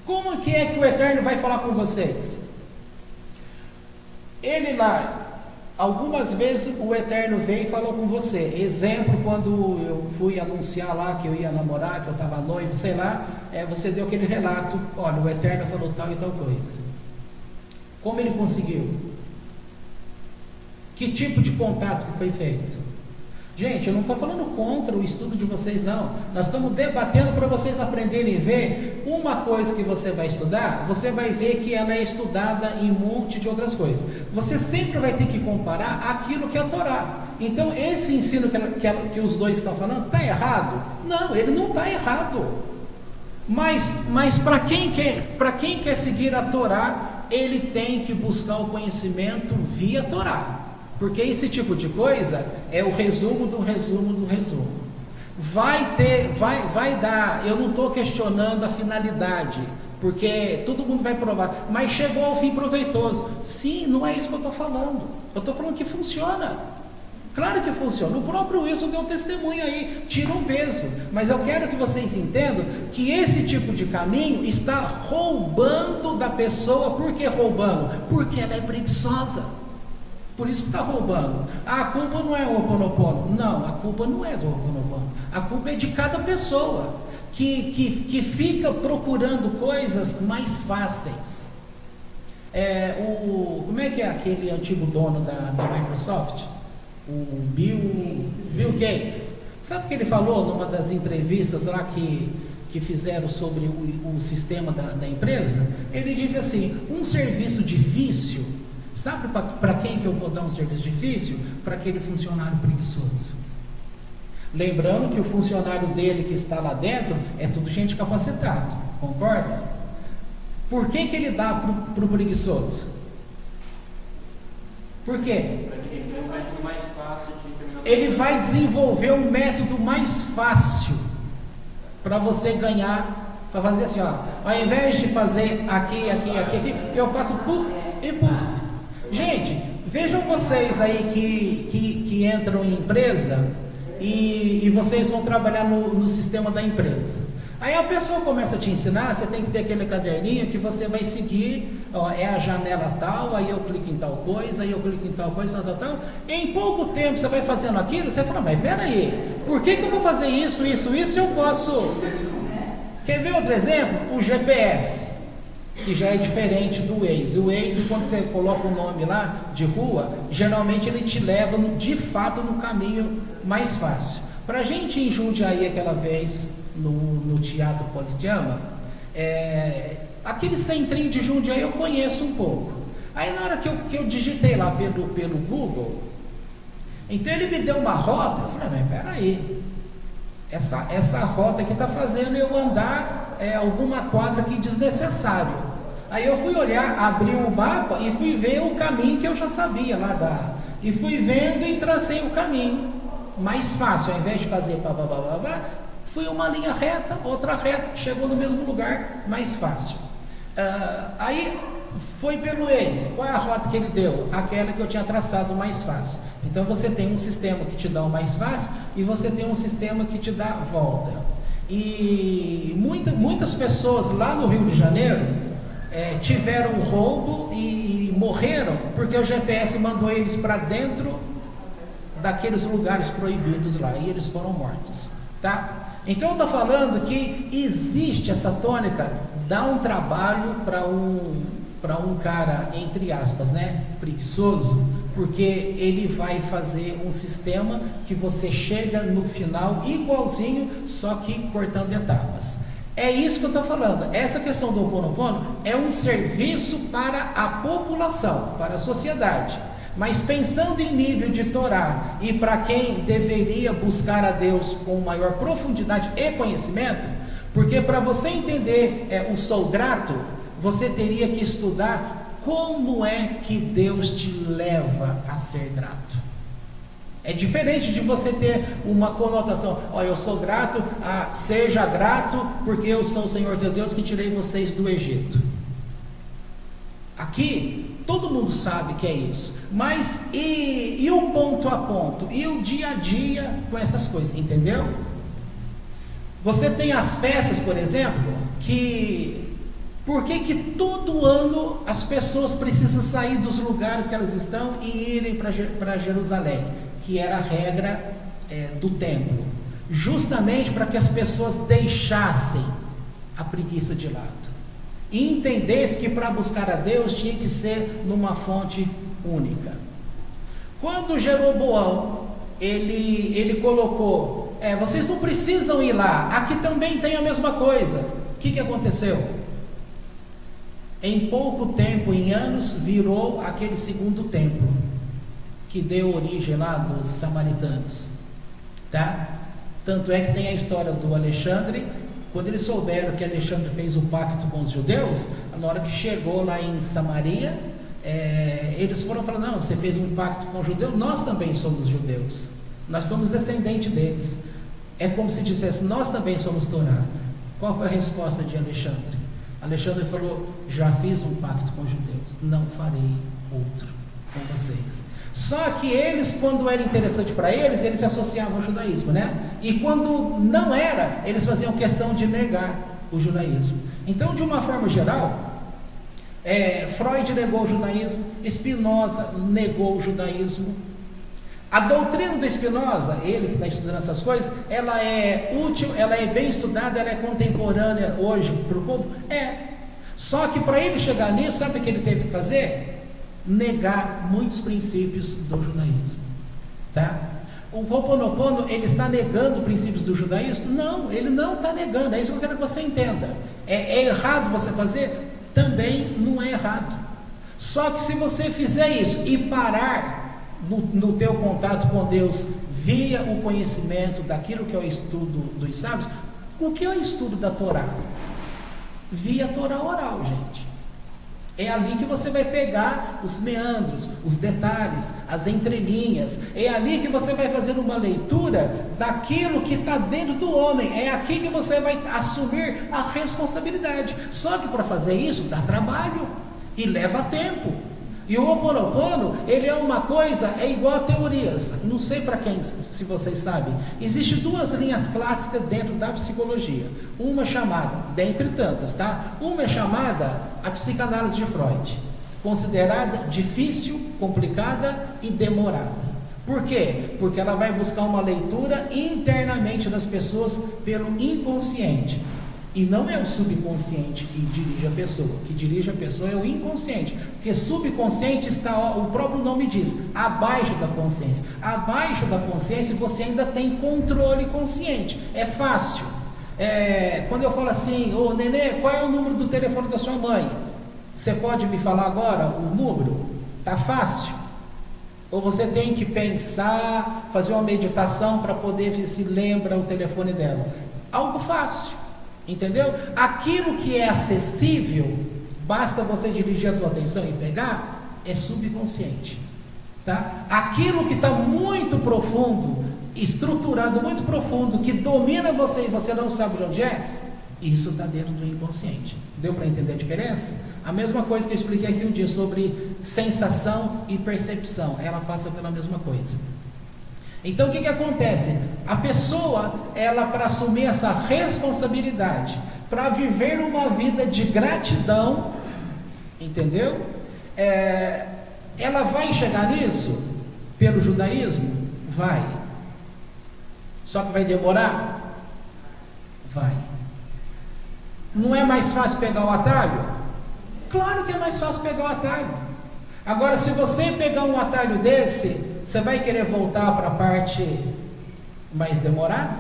Como que é que o Eterno vai falar com vocês? Ele lá, algumas vezes o Eterno veio e falou com você. Exemplo, quando eu fui anunciar lá que eu ia namorar, que eu estava noivo, sei lá, você deu aquele relato, olha, o Eterno falou tal e tal coisa. Como ele conseguiu? Que tipo de contato que foi feito? Gente, eu não estou falando contra o estudo de vocês, não. Nós estamos debatendo para vocês aprenderem a ver. Uma coisa que você vai estudar, você vai ver que ela é estudada em um monte de outras coisas. Você sempre vai ter que comparar aquilo que é a Torá. Então, esse ensino que os dois estão falando, está errado? Não, ele não está errado. Mas para quem quer seguir a Torá, ele tem que buscar o conhecimento via Torá. Porque esse tipo de coisa é o resumo do resumo do resumo. Vai dar, eu não estou questionando a finalidade, porque todo mundo vai provar, mas chegou ao fim proveitoso. Sim, não é isso que eu estou falando. Eu estou falando que funciona. Claro que funciona. O próprio Wilson deu testemunho aí, tira um peso. Mas eu quero que vocês entendam que esse tipo de caminho está roubando da pessoa. Por que roubando? Porque ela é preguiçosa. Por isso que está roubando. A culpa não é o Ho'oponopono. Não, a culpa não é do Ho'oponopono. A culpa é de cada pessoa que fica procurando coisas mais fáceis. Como é que é aquele antigo dono da Microsoft? O Bill Gates. Sabe o que ele falou numa das entrevistas lá que fizeram sobre o sistema da empresa? Ele disse assim, um serviço difícil. Sabe para quem que eu vou dar um serviço difícil? Para aquele funcionário preguiçoso. Lembrando que o funcionário dele que está lá dentro é tudo gente capacitada, concorda? Por que ele dá para o preguiçoso? Por quê? Ele vai desenvolver um método mais fácil para você ganhar, para fazer assim, ó, ao invés de fazer aqui, eu faço puff e puff. Gente, vejam vocês aí que entram em empresa e vocês vão trabalhar no sistema da empresa. Aí a pessoa começa a te ensinar, você tem que ter aquele caderninho que você vai seguir, ó, é a janela tal, aí eu clico em tal coisa, aí eu clico em tal coisa, tal. Em pouco tempo você vai fazendo aquilo, você fala, mas peraí, por que eu vou fazer isso, eu posso... Quer ver outro exemplo? O GPS. Que já é diferente do Waze. O Waze, quando você coloca o nome lá de rua, geralmente ele te leva de fato no caminho mais fácil. Para a gente ir em Jundiaí aquela vez no Teatro Politeama, aquele centrinho de Jundiaí eu conheço um pouco. Aí na hora que eu digitei lá pelo Google, então ele me deu uma rota, eu falei, mas peraí, essa rota aqui está fazendo eu andar alguma quadra aqui desnecessário. Aí eu fui olhar, abri o mapa e fui ver o caminho que eu já sabia lá E fui vendo e tracei o caminho mais fácil. Ao invés de fazer fui uma linha reta, outra reta, chegou no mesmo lugar, mais fácil. Aí foi pelo Waze. Qual é a rota que ele deu? Aquela que eu tinha traçado mais fácil. Então você tem um sistema que te dá o mais fácil e você tem um sistema que te dá a volta. E muitas pessoas lá no Rio de Janeiro tiveram um roubo e morreram porque o GPS mandou eles para dentro daqueles lugares proibidos lá e eles foram mortos, tá? Então eu estou falando que existe essa tônica, dá um trabalho para um cara, entre aspas, né, preguiçoso, porque ele vai fazer um sistema que você chega no final igualzinho, só que cortando etapas. É isso que eu estou falando. Essa questão do Ho Oponopono é um serviço para a população, para a sociedade. Mas pensando em nível de Torá e para quem deveria buscar a Deus com maior profundidade e conhecimento, porque para você entender o sou grato, você teria que estudar como é que Deus te leva a ser grato. É diferente de você ter uma conotação, eu sou grato, seja grato, porque eu sou o Senhor teu Deus que tirei vocês do Egito. Aqui, todo mundo sabe que é isso, mas e o ponto a ponto, e o dia a dia com essas coisas, entendeu? Você tem as festas, por exemplo, por que todo ano as pessoas precisam sair dos lugares que elas estão e irem para Jerusalém? Que era a regra do templo, justamente para que as pessoas deixassem a preguiça de lado e entendessem que para buscar a Deus tinha que ser numa fonte única. Quando Jeroboão ele colocou, vocês não precisam ir lá, aqui também tem a mesma coisa. O que aconteceu? Em pouco tempo, em anos, virou aquele segundo templo que deu origem lá dos samaritanos, tá? Tanto é que tem a história do Alexandre. Quando eles souberam que Alexandre fez o pacto com os judeus, na hora que chegou lá em Samaria, eles foram falar, não, você fez um pacto com os judeus, nós também somos judeus, nós somos descendentes deles. É como se dissesse, nós também somos Torá. Qual foi a resposta de Alexandre? Alexandre falou, já fiz um pacto com os judeus, não farei outro com vocês. Só que eles, quando era interessante para eles se associavam ao judaísmo, né? E quando não era, eles faziam questão de negar o judaísmo. Então, de uma forma geral, Freud negou o judaísmo, Spinoza negou o judaísmo. A doutrina do Spinoza, ele que está estudando essas coisas, ela é útil, ela é bem estudada, ela é contemporânea hoje para o povo? Só que para ele chegar nisso, sabe o que ele teve que fazer? Negar muitos princípios do judaísmo, tá? O Ho Oponopono, ele está negando princípios do judaísmo? Não, ele não está negando, é isso que eu quero que você entenda. É errado você fazer? Também não é errado. Só que se você fizer isso e parar no teu contato com Deus via o conhecimento daquilo que é o estudo dos sábios, o que é o estudo da Torá? Via Torá oral, gente. É ali que você vai pegar os meandros, os detalhes, as entrelinhas. É ali que você vai fazer uma leitura daquilo que está dentro do homem. É aqui que você vai assumir a responsabilidade. Só que para fazer isso dá trabalho e leva tempo. E o Ho Oponopono, ele é uma coisa, é igual a teorias. Não sei para quem, se vocês sabem. Existem duas linhas clássicas dentro da psicologia. Uma chamada, dentre tantas, tá? Uma é chamada a psicanálise de Freud, considerada difícil, complicada e demorada. Por quê? Porque ela vai buscar uma leitura internamente das pessoas pelo inconsciente. E não é o subconsciente que dirige a pessoa. O que dirige a pessoa é o inconsciente. Porque subconsciente está, o próprio nome diz, abaixo da consciência. Abaixo da consciência você ainda tem controle consciente. É fácil. Quando eu falo assim, Nenê, qual é o número do telefone da sua mãe? Você pode me falar agora o número? Tá fácil? Ou você tem que pensar, fazer uma meditação para poder ver se lembra o telefone dela? Algo fácil. Entendeu? Aquilo que é acessível, basta você dirigir a tua atenção e pegar, é subconsciente. Tá? Aquilo que está muito profundo, estruturado, muito profundo, que domina você e você não sabe de onde é, isso está dentro do inconsciente. Deu para entender a diferença? A mesma coisa que eu expliquei aqui um dia sobre sensação e percepção, ela passa pela mesma coisa. Então o que acontece? A pessoa, ela, para assumir essa responsabilidade, para viver uma vida de gratidão, entendeu? Ela vai chegar nisso pelo judaísmo? Vai. Só que vai demorar? Vai. Não é mais fácil pegar o atalho? Claro que é mais fácil pegar o atalho. Agora, se você pegar um atalho desse, você vai querer voltar para a parte mais demorada?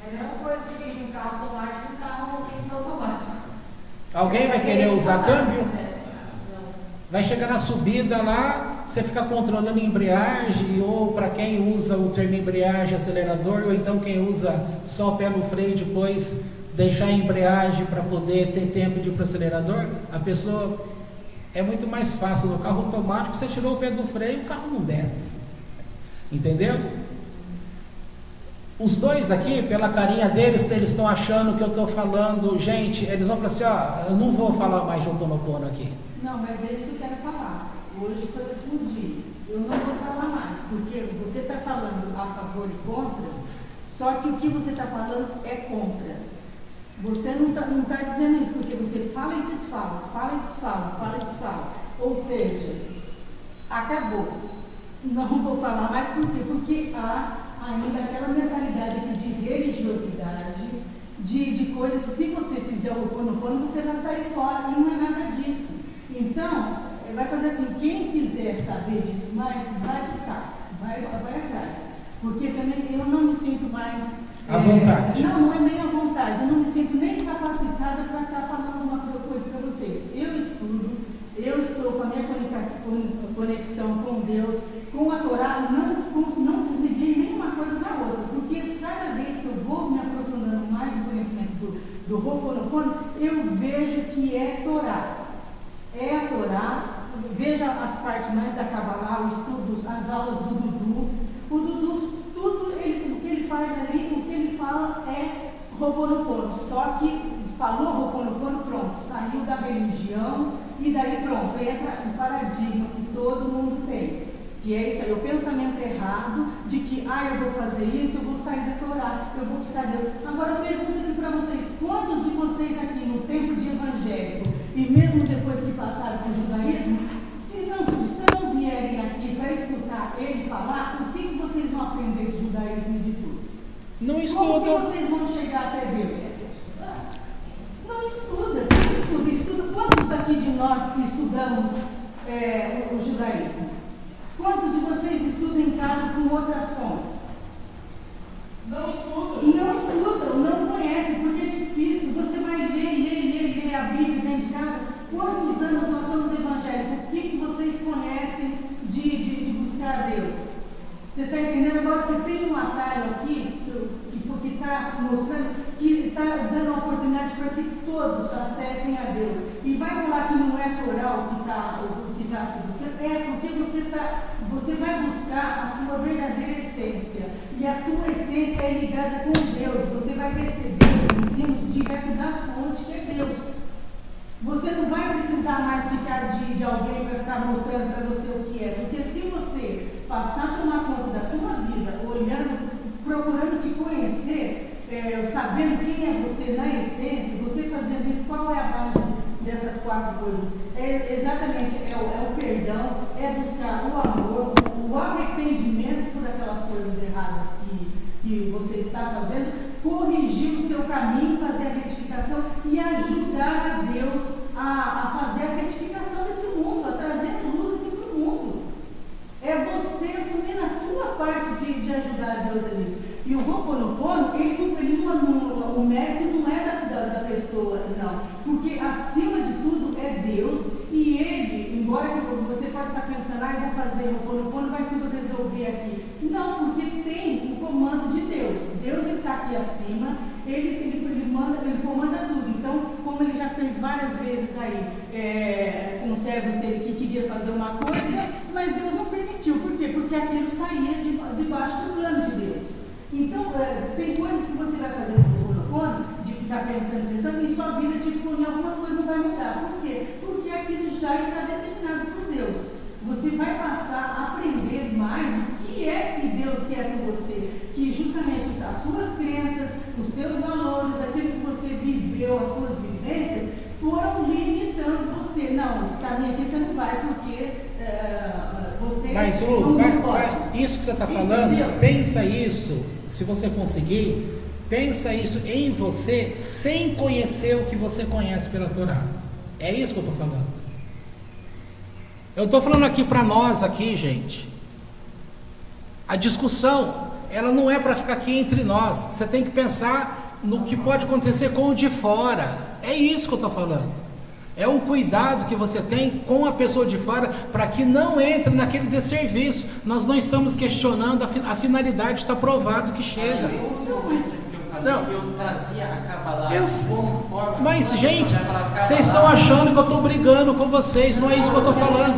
É a mesma coisa de dirigir um carro automático e um carro sem ser automático. Alguém vai querer usar câmbio? Vai chegar na subida lá, você fica controlando a embreagem, ou para quem usa o termo embreagem, acelerador, ou então quem usa só o pé no freio, depois deixar a embreagem para poder ter tempo de ir para o acelerador. A pessoa, é muito mais fácil. No carro automático, você tirou o pé do freio, o carro não desce. Entendeu? Os dois aqui, pela carinha deles, eles estão achando que eu estou falando, gente, eles vão falar assim, eu não vou falar mais de Ho'oponopono aqui. Não, mas é isso que eu quero falar. Hoje foi o último dia. Eu não vou falar mais, porque você está falando a favor e contra, só que o que você está falando é contra. Você não tá dizendo isso, porque você fala e desfala, fala e desfala, fala e desfala. Ou seja, acabou. Não vou falar mais por quê? Porque há ainda aquela mentalidade aqui de religiosidade, de coisa que se você fizer o Ho'oponopono, você vai sair fora, e não é nada disso. Então, vai fazer assim, quem quiser saber disso mais, vai buscar, vai atrás. Porque também eu não me sinto mais... À vontade. Não é nem à vontade, eu não me sinto nem capacitada para estar falando uma coisa para vocês. Eu estudo, eu estou com a minha conexão com Deus, com a Torá, não desliguei nenhuma coisa da outra, porque cada vez que eu vou me aprofundando mais no conhecimento do Ho'oponopono, eu vejo que é Torá. É a Torá, veja as partes mais da Kabbalah, o estudo, as aulas do Dudu. O Dudu, tudo o que ele faz ali, o que ele fala é Ho'oponopono. Só que falou Ho'oponopono, pronto, saiu da religião e daí pronto, entra um paradigma que todo mundo tem. Que é isso aí, o pensamento errado de que, eu vou fazer isso, eu vou sair da Torá, eu vou buscar Deus. Agora eu pergunto para vocês, quantos de vocês aqui no tempo de evangélico, e mesmo depois que passaram para o judaísmo, se não vierem aqui para escutar ele falar, o que vocês vão aprender de judaísmo e de tudo? Não estudam. Como que vocês vão chegar até Deus? Não estuda. Quantos daqui de nós estudamos o judaísmo? Quantos de vocês estudam em casa com outras fontes? Não estudam. Não estudam, não conhecem, porque é difícil. Você vai ler a Bíblia dentro de casa. Quantos anos nós somos evangélicos? O que vocês conhecem de buscar Deus? Você está entendendo? Agora você tem um atalho aqui que está mostrando, que está dando a oportunidade para que todos acessem a Deus. E vai falar que não é Torá o que está se buscando, porque você vai buscar a tua verdadeira essência. E a tua essência é ligada com Deus. Você vai receber os ensinos direto da fonte, que é Deus. Você não vai precisar mais ficar de alguém para ficar mostrando para você o que é. Porque se você passar a tomar conta da tua vida, olhando, procurando te conhecer, sabendo quem é você na essência, você fazendo isso, qual é a base dessas 4 coisas? Exatamente, o perdão, é buscar o amor, o arrependimento por aquelas coisas erradas que você está fazendo, corrigir o seu caminho, fazer a retificação e ajudar a Deus a fazer a retificação desse mundo, a trazer luz aqui para o mundo. É você assumir a tua parte de ajudar a Deus nisso. E o Ho'oponopono, o mérito não é da pessoa, não. Porque acima de tudo é Deus, e ele, embora que você pode estar pensando, eu vou fazer o Ho'oponopono, vai tudo resolver aqui. Não, porque tem o comando de Deus. Deus está aqui acima, ele comanda tudo. Então, como ele já fez várias vezes aí, com servos dele que queria fazer uma coisa, mas Deus não permitiu. porque aquilo saía debaixo do plano de Deus. Então, tem coisas que você vai fazer no Ho'oponopono, de ficar pensando, e sua vida, tipo, em algumas coisas não vai mudar. Por quê? Porque aquilo já está determinado por Deus. Você vai passar a aprender mais o que é que Deus quer com você, que justamente as suas crenças, os seus valores, aquilo que você viveu, as suas vivências, foram limitando você. Não, esse caminho aqui você não vai, porque você Mas, Lu, não pode. isso que você está falando, Entendeu? pensa isso, se você conseguir, pensa isso em você, sem conhecer o que você conhece pela Torá. É isso que eu estou falando. Eu estou falando aqui para nós, aqui, gente. A discussão, ela não é para ficar aqui entre nós. Você tem que pensar no que pode acontecer com o de fora. É isso que eu estou falando. É um cuidado que você tem com a pessoa de fora para que não entre naquele desserviço. Nós não estamos questionando a finalidade, está provado que chega. Não. Eu trazia a Kabbalah Eu- como forma. Mas, gente, Kabbalah, vocês estão achando que eu estou brigando com vocês, não é isso que eu estou falando.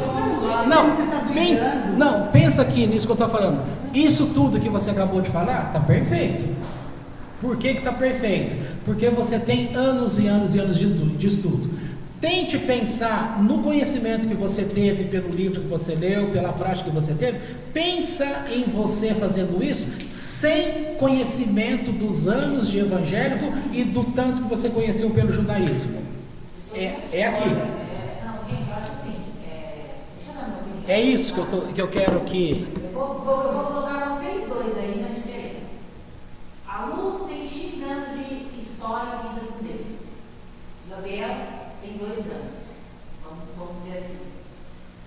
Não, pensa aqui nisso que eu estou falando. Isso tudo que você acabou de falar está perfeito. Por que está perfeito? Porque você tem anos e anos e anos de estudo. Tente pensar no conhecimento que você teve pelo livro que você leu, pela prática que você teve. Pensa em você fazendo isso sem conhecimento dos anos de evangélico e do tanto que você conheceu pelo judaísmo. É aqui. Não, gente, eu acho assim, deixa eu dar minha opinião. É isso que eu quero que... Eu vou colocar vocês dois aí na diferença. A Lu tem X anos de história e vida com Deus. Gabriel tem 2 anos. Vamos dizer assim.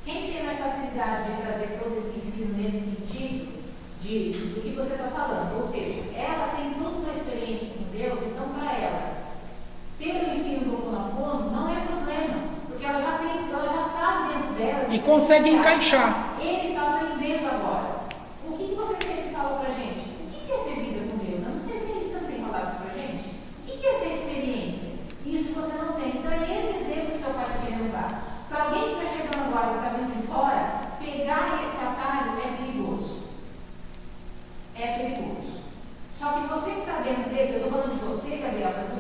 Quem tem mais facilidade de trazer todo esse ensino nesse sentido do que você está falando? Ou seja, ela tem toda uma experiência com Deus, então para ela, ter o ensino do Ho'oponopono não é problema, porque ela já sabe dentro dela. E consegue encaixar. Ele está aprendendo agora. O que você sempre fala pra gente? O que é ter vida com Deus? Eu não sei porque você não tem falado isso pra gente. O que é essa experiência? Isso você não tem. Então é esse exemplo que seu pai te quer levar. Para alguém que está chegando agora, que está vindo de fora, pegar esse atalho é perigoso. É perigoso. Só que você que está dentro dele, eu estou falando de você, Gabriel, mas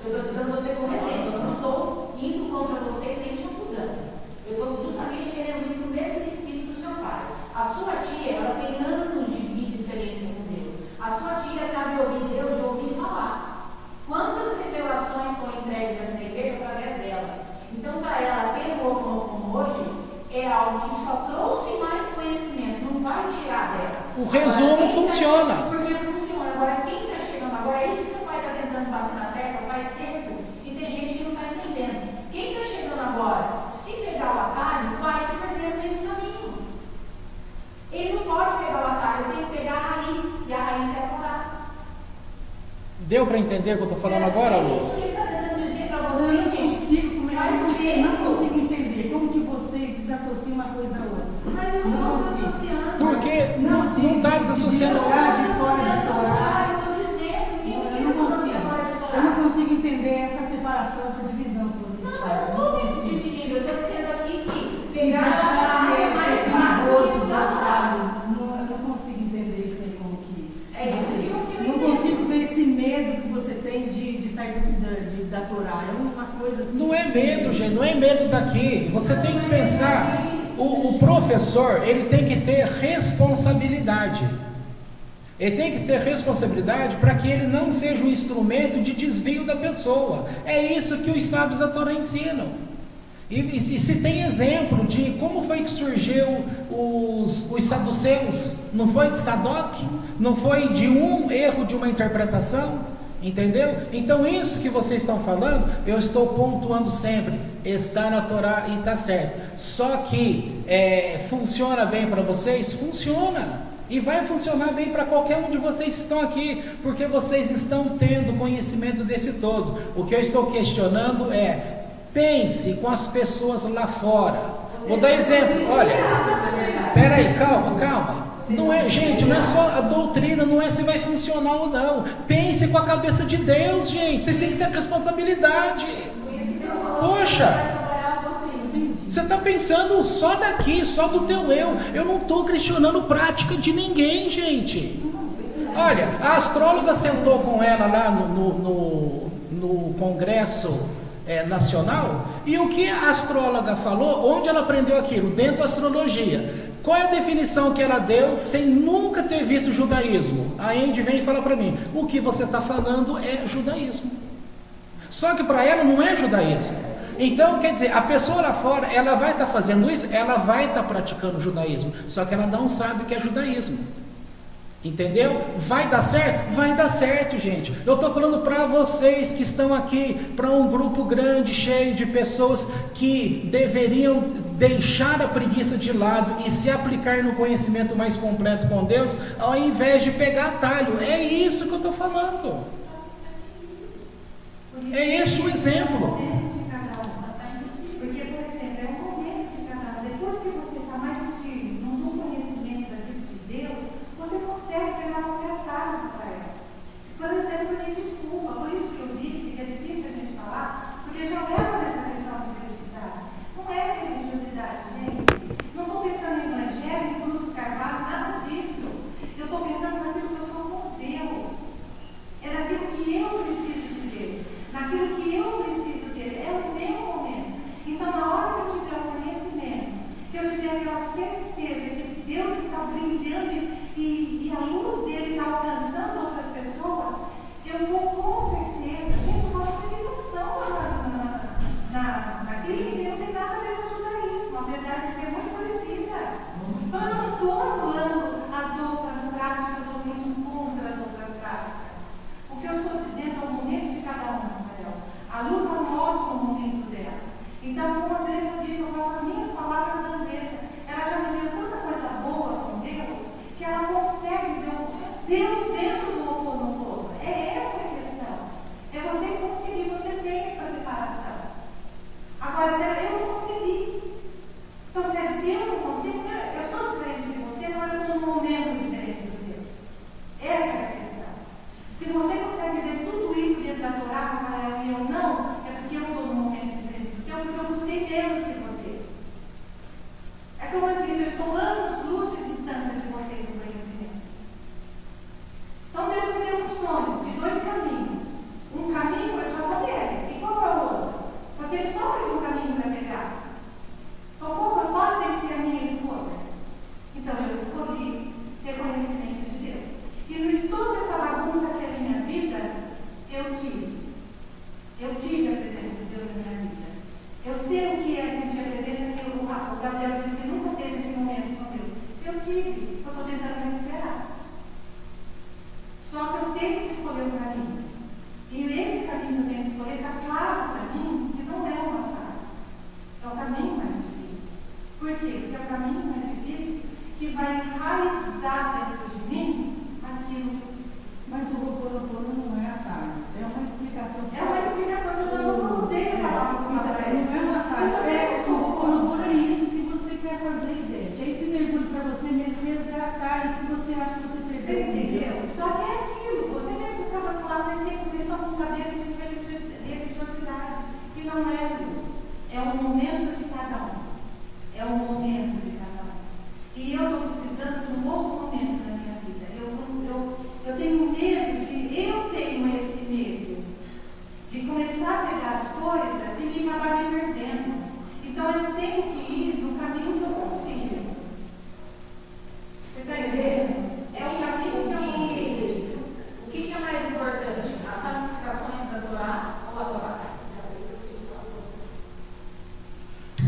eu estou dando você como exemplo. Eu não estou indo contra você nem te acusando. Eu estou justamente querendo ir para o mesmo princípio do seu pai. A sua tia, ela tem anos de vida e experiência com Deus. A sua tia sabe ouvir Deus e ouvir falar. Quantas revelações foram entregues na igreja através dela? Então, para ela ter o Ho'oponopono hoje, é algo que só trouxe mais conhecimento, não vai tirar dela. O resumo funciona. Porque funciona. Agora, quem está chegando agora, é isso que seu pai está tentando bater na tecla faz tempo, e tem gente que não está entendendo. Quem está chegando agora, se pegar o atalho, vai se perder no meio do caminho. Ele não pode pegar o atalho, ele tem que pegar a raiz, e a raiz é a Torá. Deu para entender o que eu estou falando agora, Lu? Isso que ele está tentando dizer para Eu você, não gente. consigo, Vai ser. não consigo entender como que vocês desassociam uma coisa da outra. Mas eu não estou consigo. associando. Porque não está desassociando. De Torá, de fora de Torá. Eu estou dizendo, ninguém Eu não está falando que é consigo. fora de Eu Torá. não consigo entender essa separação, essa divisão que vocês Não, fazem. eu não estou dividindo, eu estou dizendo aqui que E de pegar achar a que é é mais perigoso, fácil. voltado. Eu não consigo entender isso aí como que. É isso que eu Não entendo. consigo ver esse medo que você tem de sair da Torá. É uma coisa assim. Não é medo, gente, não é medo daqui. Você tem que pensar, o professor, ele tem que ter responsabilidade. Ele tem que ter responsabilidade para que ele não seja um instrumento de desvio da pessoa. É isso que os sábios da Torá ensinam. E se tem exemplo de como foi que surgiu os saduceus, não foi de Sadoc? Não foi de um erro de uma interpretação? Entendeu? Então isso que vocês estão falando, eu estou pontuando sempre, está na Torá e está certo. Só que funciona bem para vocês? Funciona. E vai funcionar bem para qualquer um de vocês que estão aqui, porque vocês estão tendo conhecimento desse todo. O que eu estou questionando é, pense com as pessoas lá fora. Vou dar exemplo, olha, espera aí, calma. Não é, gente, não é só a doutrina, não é se vai funcionar ou não. Pense com a cabeça de Deus, gente. Vocês têm que ter responsabilidade. Por isso que Deus falou Poxa. que vai trabalhar as doutrinas. Você está pensando só daqui, só do teu eu. Eu não estou questionando prática de ninguém, gente. Olha, a astróloga sentou com ela lá no Congresso Nacional, e o que a astróloga falou, onde ela aprendeu aquilo? Dentro da astrologia. Qual é a definição que ela deu sem nunca ter visto o judaísmo? A Andy vem e fala para mim, o que você está falando é judaísmo. Só que para ela não é judaísmo. Então, quer dizer, a pessoa lá fora, ela vai estar fazendo isso, ela vai estar praticando o judaísmo, só que ela não sabe o que é judaísmo. Entendeu? Vai dar certo? Vai dar certo, gente. Eu estou falando para vocês que estão aqui, para um grupo grande, cheio de pessoas que deveriam deixar a preguiça de lado e se aplicar no conhecimento mais completo com Deus, ao invés de pegar atalho. É isso que eu estou falando. É este o exemplo.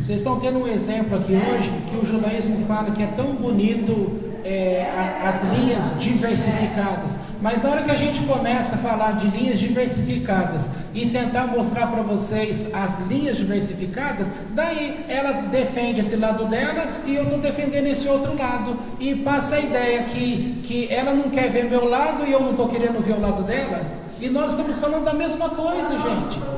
Vocês estão tendo um exemplo aqui hoje que o judaísmo fala que é tão bonito as linhas diversificadas, mas na hora que a gente começa a falar de linhas diversificadas e tentar mostrar para vocês as linhas diversificadas, daí ela defende esse lado dela e eu estou defendendo esse outro lado, e passa a ideia que ela não quer ver meu lado e eu não estou querendo ver o lado dela, e nós estamos falando da mesma coisa, gente.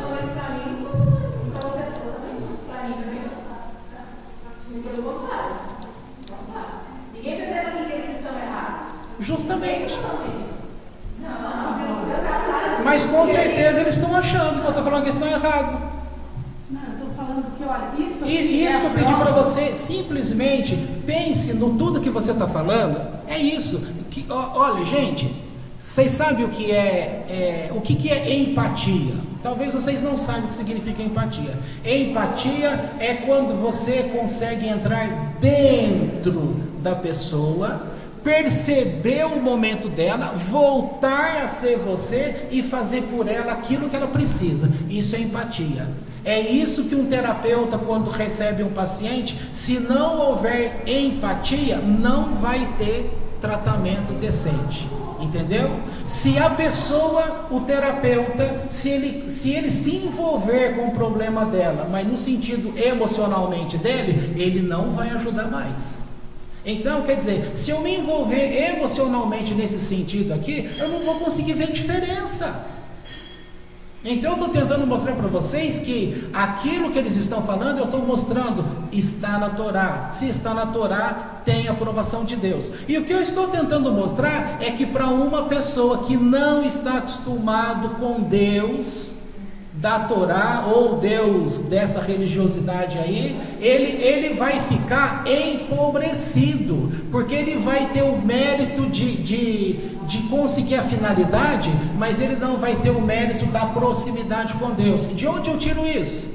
Justamente. Mas com certeza eles estão achando que eu estou falando que eles estão errados. Não, eu estou falando porque olha, isso aqui E isso é que eu a pedi para prova. você, simplesmente pense no tudo que você está falando. É isso. Olha, gente, vocês sabem o que o que é empatia? Talvez vocês não saibam o que significa empatia. Empatia é quando você consegue entrar dentro da pessoa, perceber o momento dela, voltar a ser você e fazer por ela aquilo que ela precisa. Isso é empatia. É isso que um terapeuta, quando recebe um paciente, se não houver empatia, não vai ter tratamento decente. Entendeu? Se a pessoa, o terapeuta, se ele se envolver com o problema dela, mas no sentido emocionalmente dele, ele não vai ajudar mais. Então, quer dizer, se eu me envolver emocionalmente nesse sentido aqui, eu não vou conseguir ver diferença. Então, eu estou tentando mostrar para vocês que aquilo que eles estão falando, eu estou mostrando, está na Torá. Se está na Torá, tem a aprovação de Deus. E o que eu estou tentando mostrar é que para uma pessoa que não está acostumado com Deus da Torá, ou Deus dessa religiosidade aí, ele vai ficar empobrecido, porque ele vai ter o mérito de conseguir a finalidade, mas ele não vai ter o mérito da proximidade com Deus. De onde eu tiro isso?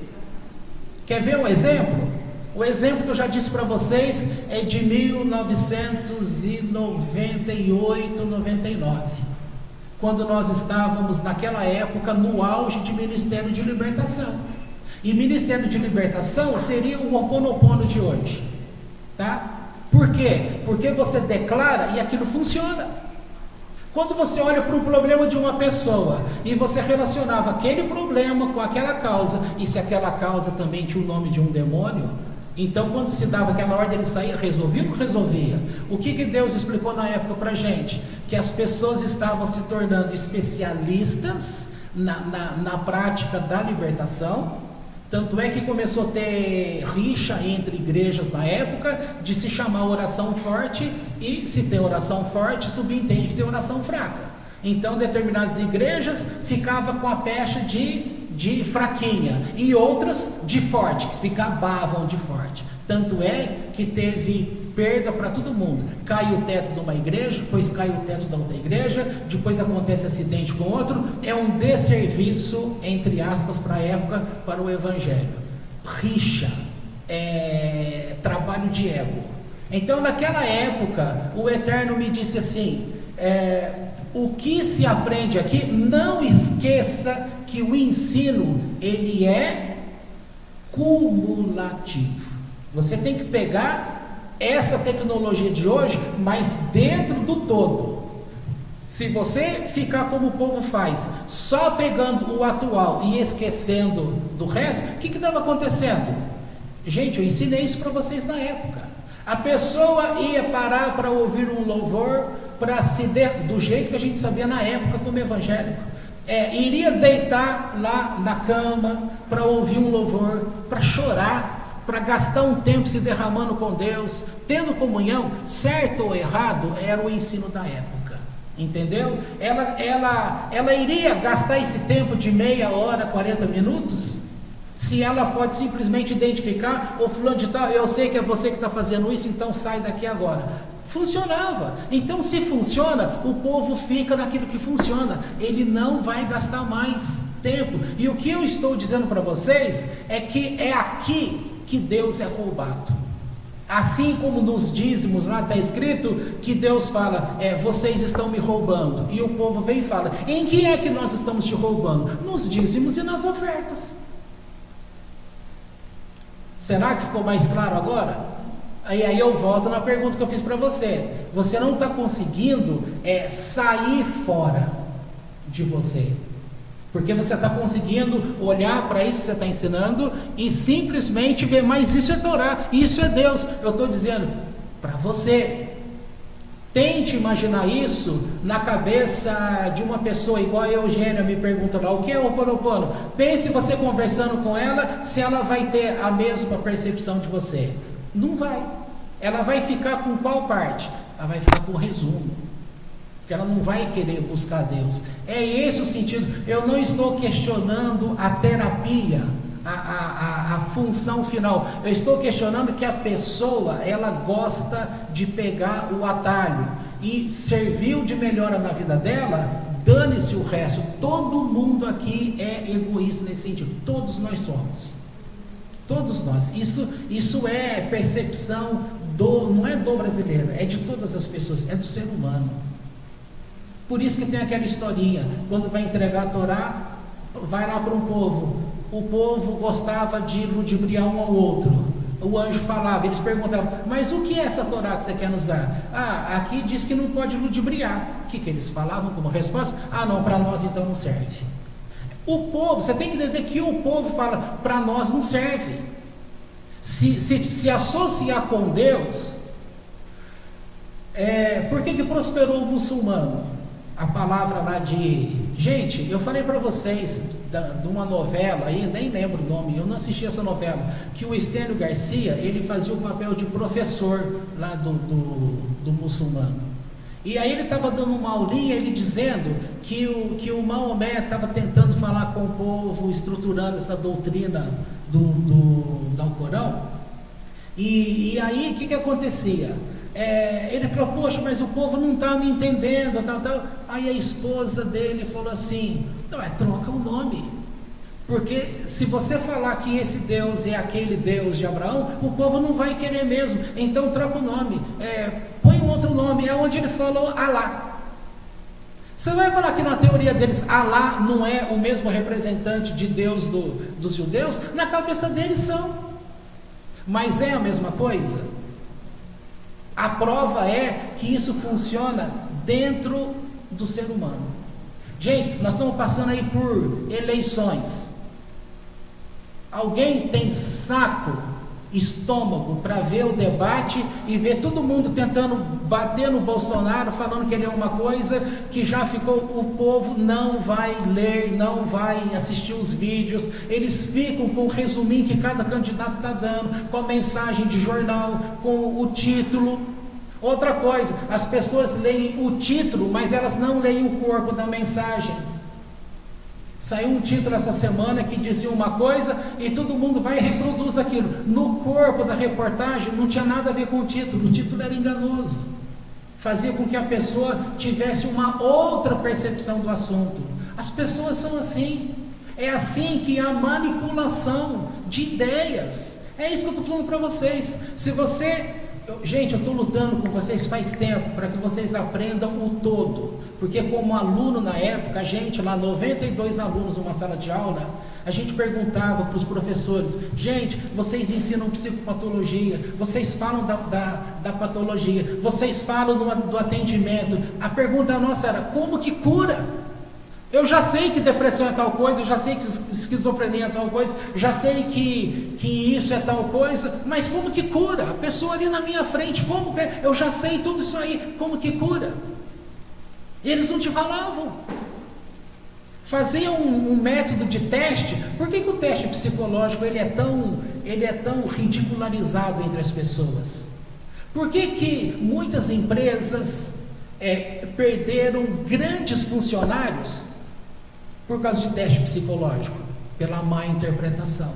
Quer ver um exemplo? O exemplo que eu já disse para vocês é de 1998, 99. Quando nós estávamos naquela época no auge de Ministério de Libertação. E Ministério de Libertação seria o Ho Oponopono de hoje, tá? Por quê? Porque você declara e aquilo funciona. Quando você olha para o problema de uma pessoa e você relacionava aquele problema com aquela causa, e se aquela causa também tinha o nome de um demônio, então quando se dava aquela ordem, ele saía, resolvia ou não resolvia? O que Deus explicou na época para a gente? Que as pessoas estavam se tornando especialistas na prática da libertação. Tanto é que começou a ter rixa entre igrejas na época, de se chamar oração forte, e se tem oração forte, subentende que tem oração fraca. Então determinadas igrejas ficavam com a pecha de fraquinha, e outras de forte, que se gabavam de forte. Tanto é que teve perda para todo mundo. Cai o teto de uma igreja, depois cai o teto da outra igreja, depois acontece acidente com outro. É um desserviço, entre aspas, para a época, para o evangelho. Rixa, trabalho de ego. Então naquela época o Eterno me disse assim, o que se aprende aqui, não esqueça que o ensino, ele é cumulativo. Você tem que pegar essa tecnologia de hoje, mas dentro do todo. Se você ficar como o povo faz, só pegando o atual e esquecendo do resto, o que estava acontecendo? Gente, eu ensinei isso para vocês na época. A pessoa ia parar para ouvir um louvor, do jeito que a gente sabia na época como evangélico. Iria deitar lá na cama para ouvir um louvor, para chorar, para gastar um tempo se derramando com Deus, tendo comunhão. Certo ou errado, era o ensino da época, entendeu? Ela iria gastar esse tempo de meia hora, 40 minutos, se ela pode simplesmente identificar, ô fulano de tal, eu sei que é você que está fazendo isso, então sai daqui agora. Funcionava. Então, se funciona, o povo fica naquilo que funciona, ele não vai gastar mais tempo. E o que eu estou dizendo para vocês é que é aqui que Deus é roubado. Assim como nos dízimos lá está escrito que Deus fala, vocês estão me roubando, e o povo vem e fala, em que é que nós estamos te roubando? Nos dízimos e nas ofertas. Será que ficou mais claro agora? Aí eu volto na pergunta que eu fiz para você. Você não está conseguindo sair fora de você, porque você está conseguindo olhar para isso que você está ensinando e simplesmente ver, mas isso é Torá, isso é Deus. Eu estou dizendo para você, tente imaginar isso na cabeça de uma pessoa igual a Eugênia me pergunta lá, o que é o Ho Oponopono? Pense você conversando com ela, se ela vai ter a mesma percepção de você. Não vai. Ela vai ficar com qual parte? Ela vai ficar com o resumo, porque ela não vai querer buscar Deus. É esse o sentido. Eu não estou questionando a terapia. a função final. Eu estou questionando que a pessoa, ela gosta de pegar o atalho e serviu de melhora na vida dela, dane-se o resto. Todo mundo aqui é egoísta nesse sentido, todos nós somos. Todos nós. Isso é percepção não é do brasileiro, é de todas as pessoas, é do ser humano. Por isso que tem aquela historinha, quando vai entregar a Torá, vai lá para um povo, o povo gostava de ludibriar um ao outro, o anjo falava, eles perguntavam, mas o que é essa Torá que você quer nos dar? Aqui diz que não pode ludibriar. O que eles falavam como resposta? Não, para nós então não serve. O povo, você tem que entender que o povo fala, para nós não serve. Se associar com Deus, por que prosperou o muçulmano? A palavra lá gente, eu falei para vocês de uma novela aí, nem lembro o nome, eu não assisti essa novela, que o Estênio Garcia, ele fazia o papel de professor lá do muçulmano. E aí ele estava dando uma aulinha, ele dizendo que o Maomé estava tentando falar com o povo, estruturando essa doutrina do Alcorão. E aí o que acontecia? Ele falou, poxa, mas o povo não está me entendendo, tal. Aí a esposa dele falou assim, não, troca o nome, porque se você falar que esse Deus é aquele Deus de Abraão, o povo não vai querer mesmo, então troca o nome, põe um outro nome. É onde ele falou Alá. Você vai falar que na teoria deles Alá não é o mesmo representante de Deus dos judeus? Na cabeça deles são, mas é a mesma coisa. A prova é que isso funciona dentro do ser humano. Gente, nós estamos passando aí por eleições. Alguém tem saco, estômago para ver o debate e ver todo mundo tentando bater no Bolsonaro, falando que ele é uma coisa que já ficou, o povo não vai ler, não vai assistir os vídeos, eles ficam com o resuminho que cada candidato está dando, com a mensagem de jornal, com o título. Outra coisa, as pessoas leem o título, mas elas não leem o corpo da mensagem. Saiu um título essa semana que dizia uma coisa e todo mundo vai e reproduz aquilo. No corpo da reportagem não tinha nada a ver com o título era enganoso. Fazia com que a pessoa tivesse uma outra percepção do assunto. As pessoas são assim. É assim que há manipulação de ideias. É isso que eu estou falando para vocês. Gente, eu estou lutando com vocês faz tempo para que vocês aprendam o todo, porque como aluno na época, a gente lá, 92 alunos numa sala de aula, a gente perguntava para os professores, gente, vocês ensinam psicopatologia, vocês falam da patologia, vocês falam do atendimento, a pergunta nossa era, como que cura? Eu já sei que depressão é tal coisa, já sei que esquizofrenia é tal coisa, já sei que isso é tal coisa, mas como que cura? A pessoa ali na minha frente, como que eu já sei tudo isso aí, como que cura? Eles não te falavam. Faziam um método de teste. Por que o teste psicológico ele é tão ridicularizado entre as pessoas? Por que muitas empresas perderam grandes funcionários por causa de teste psicológico? Pela má interpretação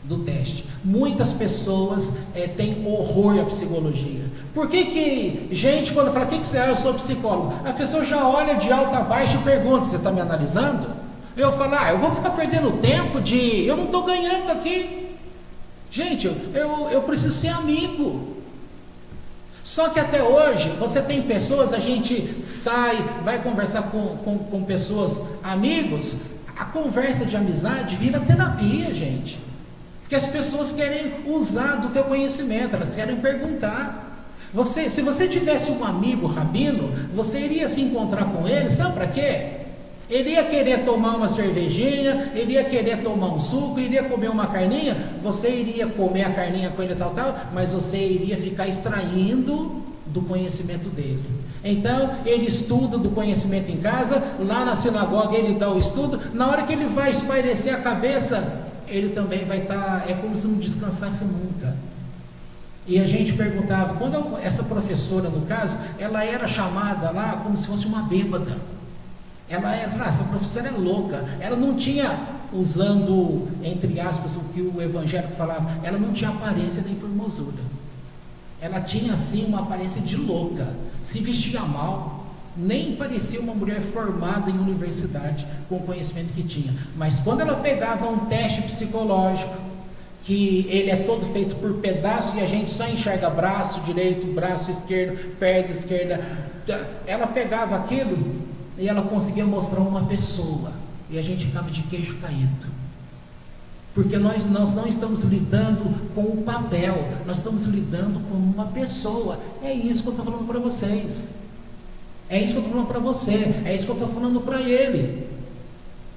do teste. Muitas pessoas têm horror à psicologia. Por que gente, quando fala, o que você é? Eu sou psicólogo. A pessoa já olha de alto a baixo e pergunta, você está me analisando? Eu falo, eu vou ficar perdendo tempo eu não estou ganhando aqui. Gente, eu preciso ser amigo. Só que até hoje, você tem pessoas, a gente sai, vai conversar com pessoas, amigos, a conversa de amizade vira terapia, gente. Porque as pessoas querem usar do teu conhecimento, elas querem perguntar. Se você tivesse um amigo rabino, você iria se encontrar com ele, sabe para quê? Ele ia querer tomar uma cervejinha, ele ia querer tomar um suco, iria comer uma carninha, você iria comer a carninha com ele tal, mas você iria ficar extraindo do conhecimento dele. Então, ele estuda do conhecimento em casa, lá na sinagoga ele dá o estudo, na hora que ele vai espairecer a cabeça, ele também vai estar, é como se não descansasse nunca. E a gente perguntava, quando essa professora, no caso, ela era chamada lá como se fosse uma bêbada. Essa professora é louca. Ela não tinha, usando, entre aspas, o que o evangélico falava, ela não tinha aparência de formosura. Ela tinha, assim, uma aparência de louca. Se vestia mal. Nem parecia uma mulher formada em universidade, com o conhecimento que tinha. Mas quando ela pegava um teste psicológico, que ele é todo feito por pedaços e a gente só enxerga braço direito, braço esquerdo, perna esquerda, ela pegava aquilo e ela conseguia mostrar uma pessoa, e a gente ficava de queixo caído, porque nós não estamos lidando com o papel, nós estamos lidando com uma pessoa. É isso que eu estou falando para vocês, é isso que eu estou falando para você, é isso que eu estou falando para ele.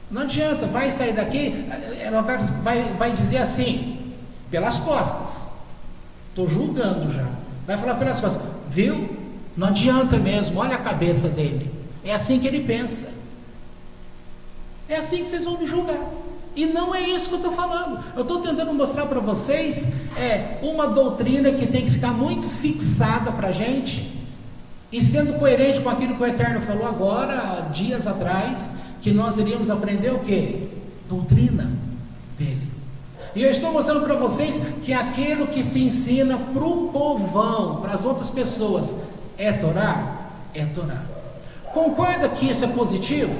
Não adianta, vai sair daqui, ela vai dizer assim, pelas costas, estou julgando já, vai falar pelas costas, viu? Não adianta mesmo, olha a cabeça dele, é assim que ele pensa, é assim que vocês vão me julgar. E não é isso que eu estou falando. Eu estou tentando mostrar para vocês uma doutrina que tem que ficar muito fixada para a gente, e sendo coerente com aquilo que o Eterno falou agora, dias atrás, que nós iríamos aprender o quê? Doutrina dele. E eu estou mostrando para vocês que aquilo que se ensina para o povão, para as outras pessoas, é Torá? É Torá. Concorda que isso é positivo?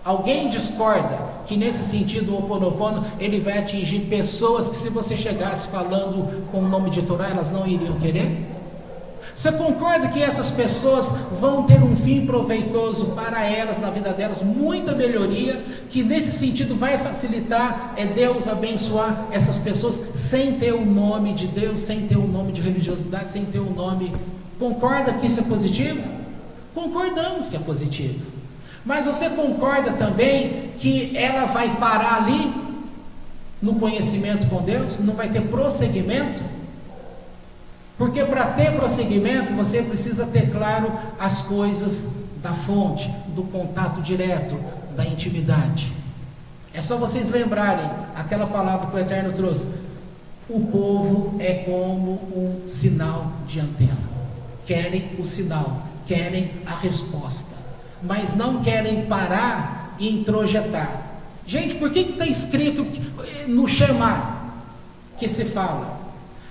Alguém discorda que nesse sentido o Ho'oponopono ele vai atingir pessoas que, se você chegasse falando com o nome de Torá, elas não iriam querer? Você concorda que essas pessoas vão ter um fim proveitoso para elas, na vida delas, muita melhoria, que nesse sentido vai facilitar Deus abençoar essas pessoas sem ter o nome de Deus, sem ter o nome de religiosidade, sem ter o nome... Concorda que isso é positivo? Concordamos que é positivo. Mas você concorda também que ela vai parar ali no conhecimento com Deus? Não vai ter prosseguimento? Porque para ter prosseguimento, você precisa ter claro as coisas da fonte, do contato direto, da intimidade. É só vocês lembrarem aquela palavra que o Eterno trouxe. O povo é como um sinal de antena. Querem o sinal, querem a resposta, mas não querem parar e introjetar. Gente, por que está escrito no Shema que se fala?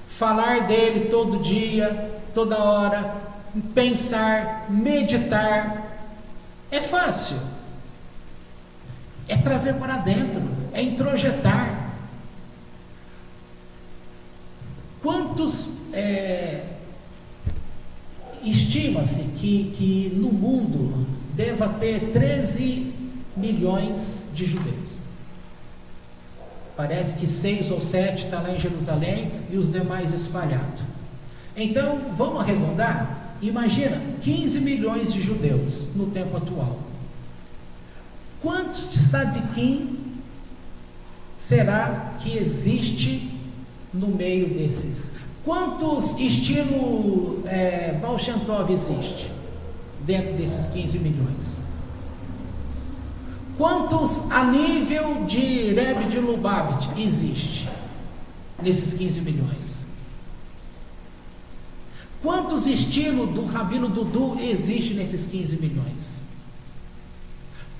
Falar dele todo dia, toda hora, pensar, meditar, é fácil, é trazer para dentro, é introjetar. Quantos, estima-se que no mundo deva ter 13 milhões de judeus. Parece que 6 ou 7 está lá em Jerusalém e os demais espalhados. Então, vamos arredondar? Imagina, 15 milhões de judeus no tempo atual. Quantos tzadikim será que existe no meio desses? Quantos estilo Baal Shem Tov existe dentro desses 15 milhões? Quantos a nível de Rebbe de Lubavitch existe nesses 15 milhões? Quantos estilos do Rabino Dudu existe nesses 15 milhões?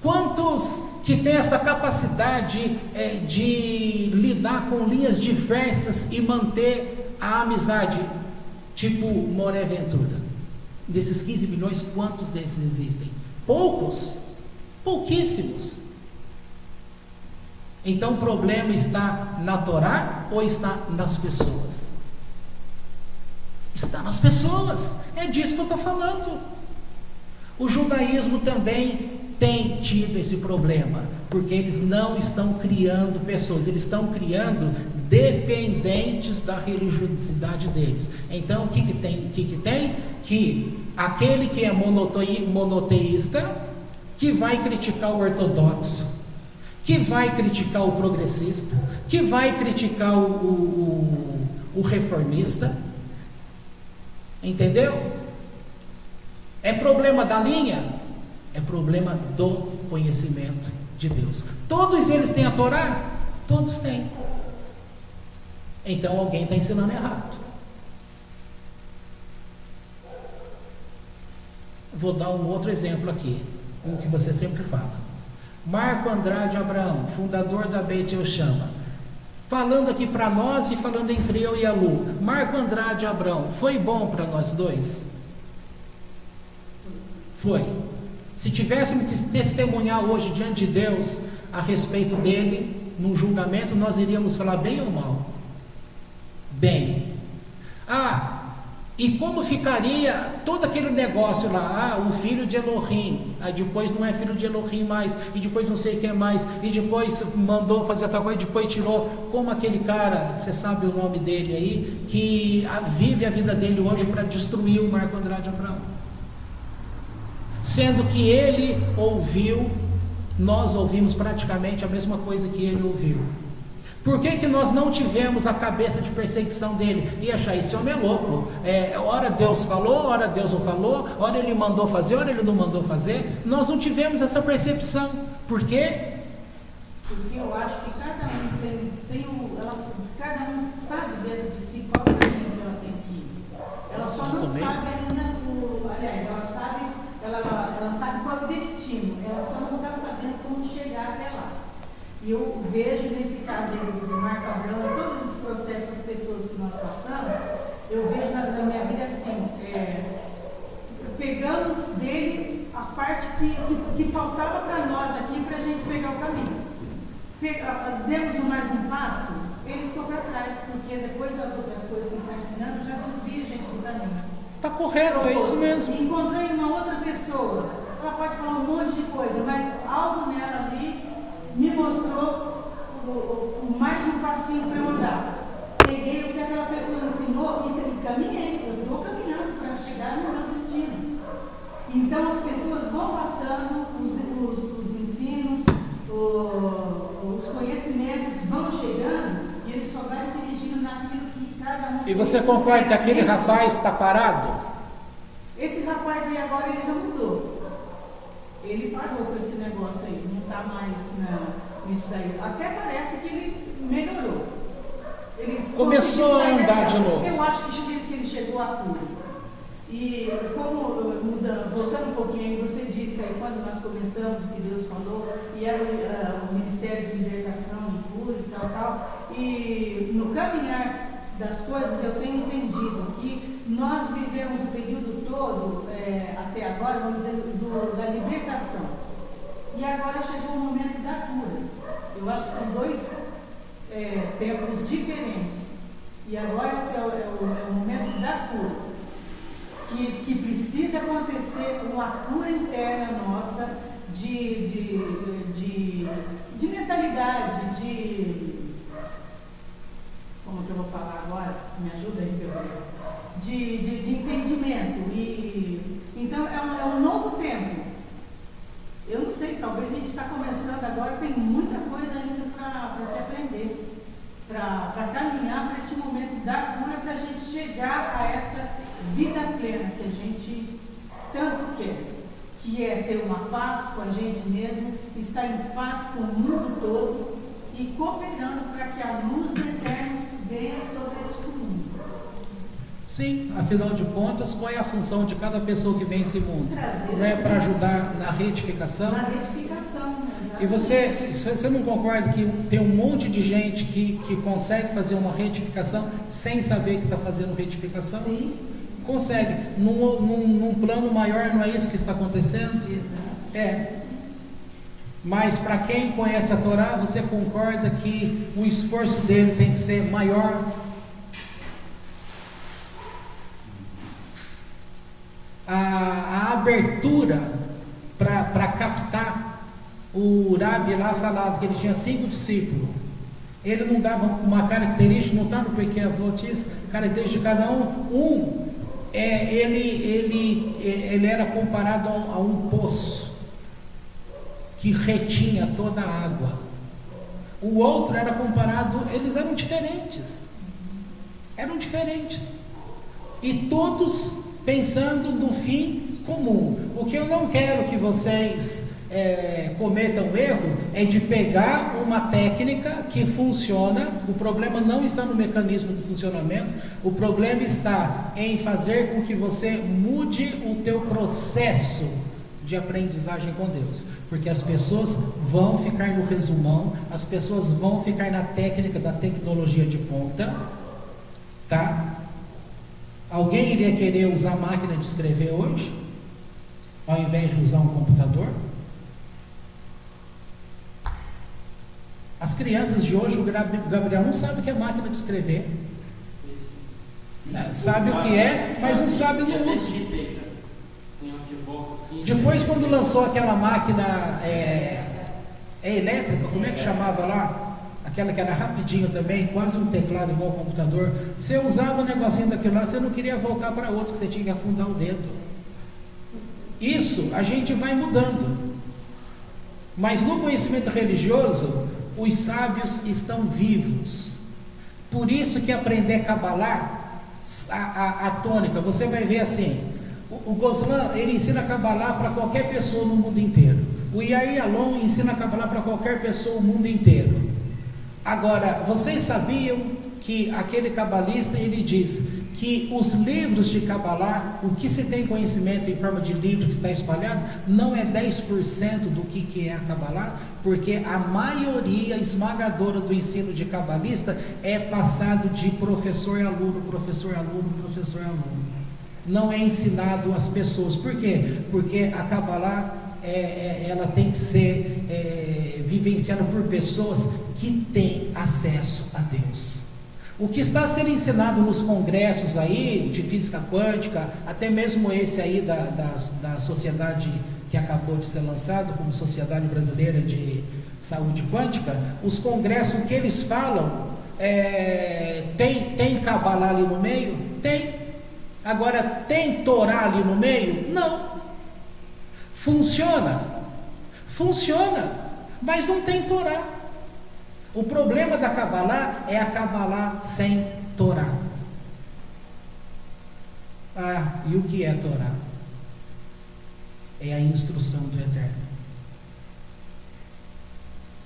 Quantos que têm essa capacidade de lidar com linhas diversas e manter a amizade, tipo Moré Ventura? Desses 15 milhões, quantos desses existem? Poucos. Pouquíssimos. Então o problema está na Torá ou está nas pessoas? Está nas pessoas. É disso que eu estou falando. O judaísmo também tem tido esse problema, porque eles não estão criando pessoas, eles estão criando dependentes da religiosidade deles. Então o que tem? Que aquele que é monoteísta, que vai criticar o ortodoxo, que vai criticar o progressista, que vai criticar o reformista, entendeu? É problema da linha? É problema do conhecimento de Deus. Todos eles têm a Torá? Todos têm. Então alguém está ensinando errado. Vou dar um outro exemplo aqui. um que você sempre fala. Marco Andrade Abraão, fundador da Beit El Shama, falando aqui para nós e falando entre eu e a Lu. Marco Andrade Abraão, foi bom para nós dois? Foi. Se tivéssemos que testemunhar hoje diante de Deus a respeito dele, num julgamento, nós iríamos falar bem ou mal? Bem. E como ficaria todo aquele negócio lá? O filho de Elohim, depois não é filho de Elohim mais, e depois não sei o que mais, e depois mandou fazer tal coisa, e depois tirou, como aquele cara, você sabe o nome dele aí, que vive a vida dele hoje para destruir o Marco Andrade Abraão. Sendo que ele ouviu, nós ouvimos praticamente a mesma coisa que ele ouviu. Por que nós não tivemos a cabeça de perseguição dele? E achar, esse homem é louco. Ora Deus falou, ora Deus não falou, ora ele mandou fazer, ora ele não mandou fazer. Nós não tivemos essa percepção. Por quê? Porque eu acho que cada um cada um sabe dentro de si qual é o caminho que ela tem que ir. Ela só não sabe ainda, ela sabe qual é o destino, ela só não está sabendo como chegar até lá. E eu vejo nesse caso aí do Marco Abraão, em todos os processos, as pessoas que nós passamos, eu vejo na minha vida assim, pegamos dele a parte que faltava para nós aqui, para a gente pegar o caminho. Demos mais um passo, ele ficou para trás, porque depois as outras coisas que ele está ensinando já desvia a gente do caminho. Está correto, é isso mesmo. Encontrei uma outra pessoa, ela pode falar um monte de coisa, mas algo nela ali me mostrou mais um passinho para eu andar. Peguei o que aquela pessoa ensinou e caminhei. Eu estou caminhando para chegar no meu destino. Então as pessoas vão passando, os ensinos, os conhecimentos vão chegando e eles só vão dirigindo naquilo que cada um. E você concorda que aquele rapaz está parado? Esse rapaz aí agora ele já mudou. Ele parou com esse negócio aí, não está mais nisso daí. Até parece que ele melhorou. Ele começou a andar de novo. Eu acho que ele chegou a cura. E como, voltando um pouquinho aí, você disse aí, quando nós começamos, o que Deus falou, e era o Ministério de Libertação e Cura e tal. E no caminhar das coisas, eu tenho entendido que nós vivemos o período todo, até agora, vamos dizer, da libertação. E agora chegou o momento da cura. Eu acho que são dois tempos diferentes. E agora é o momento da cura. Que precisa acontecer uma cura interna nossa de mentalidade, como que eu vou falar agora? Me ajuda aí, Gabriel. De entendimento. Então é um novo tempo. Eu não sei, talvez a gente está começando agora, tem muita coisa ainda para se aprender, para caminhar para este momento da cura, para a gente chegar a essa vida plena que a gente tanto quer, que é ter uma paz com a gente mesmo, estar em paz com o mundo todo e cooperando para que a luz do eterno venha sobre este mundo. Sim, afinal de contas, qual é a função de cada pessoa que vem nesse mundo? Trazer não é para ajudar na retificação? Na retificação, exatamente. E você não concorda que tem um monte de gente que consegue fazer uma retificação sem saber que está fazendo retificação? Sim. Consegue. Num plano maior, não é isso que está acontecendo? Exato. Mas para quem conhece a Torá, você concorda que o esforço dele tem que ser maior? A abertura para captar, o Rabi lá falava que ele tinha 5 discípulos. Ele não dava uma característica, não está no Pequeno Votis, característica de cada um. Ele era comparado a um poço que retinha toda a água. O outro era comparado, eles eram diferentes. E todos pensando no fim comum. O que eu não quero que vocês cometam erro é de pegar uma técnica que funciona. O problema não está no mecanismo de funcionamento, o problema está em fazer com que você mude o teu processo de aprendizagem com Deus, porque as pessoas vão ficar no resumão, as pessoas vão ficar na técnica da tecnologia de ponta, tá? Alguém iria querer usar máquina de escrever hoje, ao invés de usar um computador? As crianças de hoje, o Gabriel não sabe o que é máquina de escrever, sabe o que é, mas não sabe o uso. Depois, quando lançou aquela máquina elétrica, como é que chamava lá? Aquela que era rapidinho também, quase um teclado igual ao computador. Você usava um negocinho daquilo lá, você não queria voltar para outro, que você tinha que afundar o dedo. Isso a gente vai mudando. Mas no conhecimento religioso, os sábios estão vivos. Por isso que aprender Kabbalah, a tônica, você vai ver assim. O Goslan, ele ensina Kabbalah para qualquer pessoa no mundo inteiro. O Yair Alon ensina Kabbalah para qualquer pessoa no mundo inteiro. Agora, vocês sabiam que aquele cabalista, ele diz que os livros de Kabbalah, o que se tem conhecimento em forma de livro que está espalhado, não é 10% do que é a Kabbalah, porque a maioria esmagadora do ensino de cabalista é passado de professor a aluno, professor a aluno, professor a aluno. Não é ensinado às pessoas. Por quê? Porque a Kabbalah ela tem que ser vivenciada por pessoas que têm acesso a Deus. O que está sendo ensinado nos congressos aí de física quântica, até mesmo esse aí da sociedade que acabou de ser lançado como Sociedade Brasileira de Saúde Quântica, os congressos, o que eles falam, tem Kabbalah ali no meio? Tem. Agora, tem Torá ali no meio? Não. Funciona, mas não tem Torá. O problema da Kabbalah é a Kabbalah sem Torá. E o que é Torá? É a instrução do Eterno.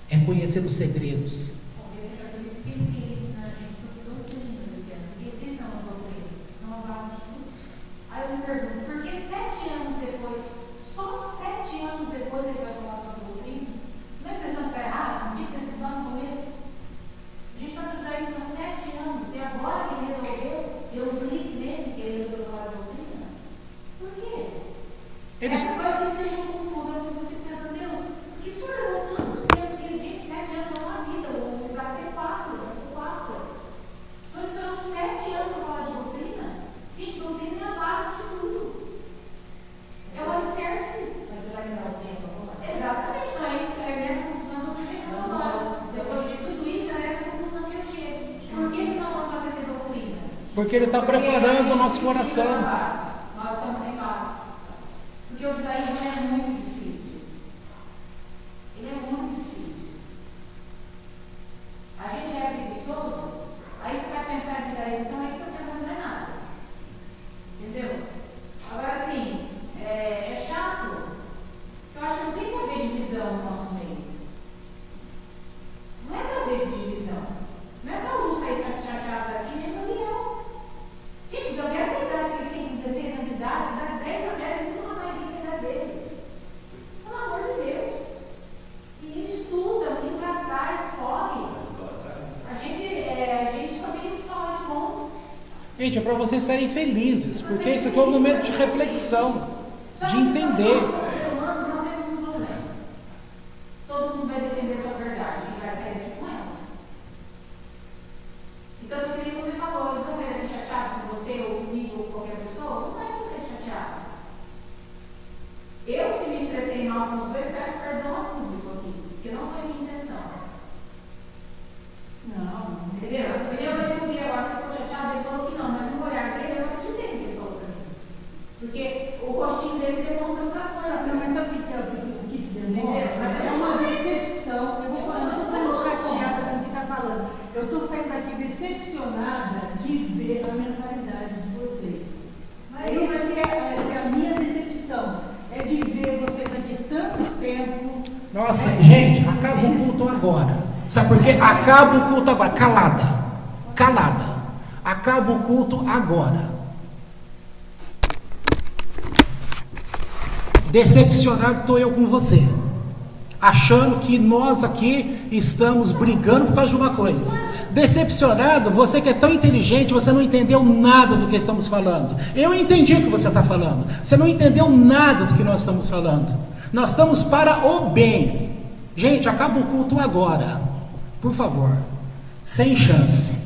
É conhecer os segredos. Aí eu me pergunto, por que 7 anos depois, só 7 anos depois ele vai falar sobre doutrina? Não é impressão que está errado? Não tinha que ter sido lá no começo? A gente está no judaísmo há 7 anos, e agora que ele resolveu, eu clique nele que ele resolveu falar de doutrina? Por quê? Essa coisa que me deixou confusa, eu fico pensando, Deus, por que o senhor levou tanto tempo, aquele dia que 7 anos é uma vida, o Isaac tem 4. O senhor esperou 7 anos para falar de doutrina? Gente, doutrina é a base de tudo. É o alicerce. Mas vai me dar o tempo agora? Exatamente, não é isso. É nessa conclusão que eu estou chegando agora. Depois de tudo isso, é nessa conclusão que eu chego. Por que nós vamos aprender doutrina? Porque ele está preparando o nosso coração. Nós estamos em paz. Porque o judaísmo é muito difícil. Ele é muito difícil. A gente é preguiçoso, aí você vai pensar em judaísmo, então é isso que eu quero, não é nada. Entendeu? Agora, assim, é chato. Eu acho que não tem que haver divisão no nosso meio. Não é para haver divisão. Não é para um sair chateado aqui, nem para o leão. Gente, o Gabriel tem idade, que ele tem 16 anos de idade, dá 10 a 0, ele nunca mais tem idade dele. Pelo amor de Deus. E ele estuda, ele vai atrás, corre. A gente só tem que falar de bom. Gente, é para vocês serem felizes, porque isso aqui é um momento de reflexão, de entender. Nós, seres humanos, nós temos um problema. Todo mundo vai defender sua verdade e vai sair daqui com ela. Então, foi o que você falou, eles vão sair chateados com você, ou comigo, ou qualquer pessoa, não vai ser chateado. Eu, se me expressei mal com os dois, peço perdão ao público aqui, porque não foi minha intenção. Não. Entendeu? Eu falei com ele agora, você ficou chateado? Ele falou que não, mas no olhar dele eu acreditei no que ele falou pra mim. Porque o rostinho dele demonstrou outra coisa. Mas sabe o que demonstra? Mas É uma decepção. Eu vou falar, não estou sendo chateada com o que está falando. Eu estou saindo daqui decepcionada de ver a mentalidade de vocês. É isso que é a minha decepção. É de ver vocês aqui tanto tempo. Nossa, gente, acaba o culto agora. Sabe por quê? Acaba o culto agora. Calada. Acaba o culto agora. Decepcionado estou eu com você, achando que nós aqui estamos brigando por causa de uma coisa. Decepcionado, você que é tão inteligente, você não entendeu nada do que estamos falando. Eu entendi o que você está falando. Você não entendeu nada do que nós estamos falando. Nós estamos para o bem. Gente, acaba o culto agora, por favor. Sem chance.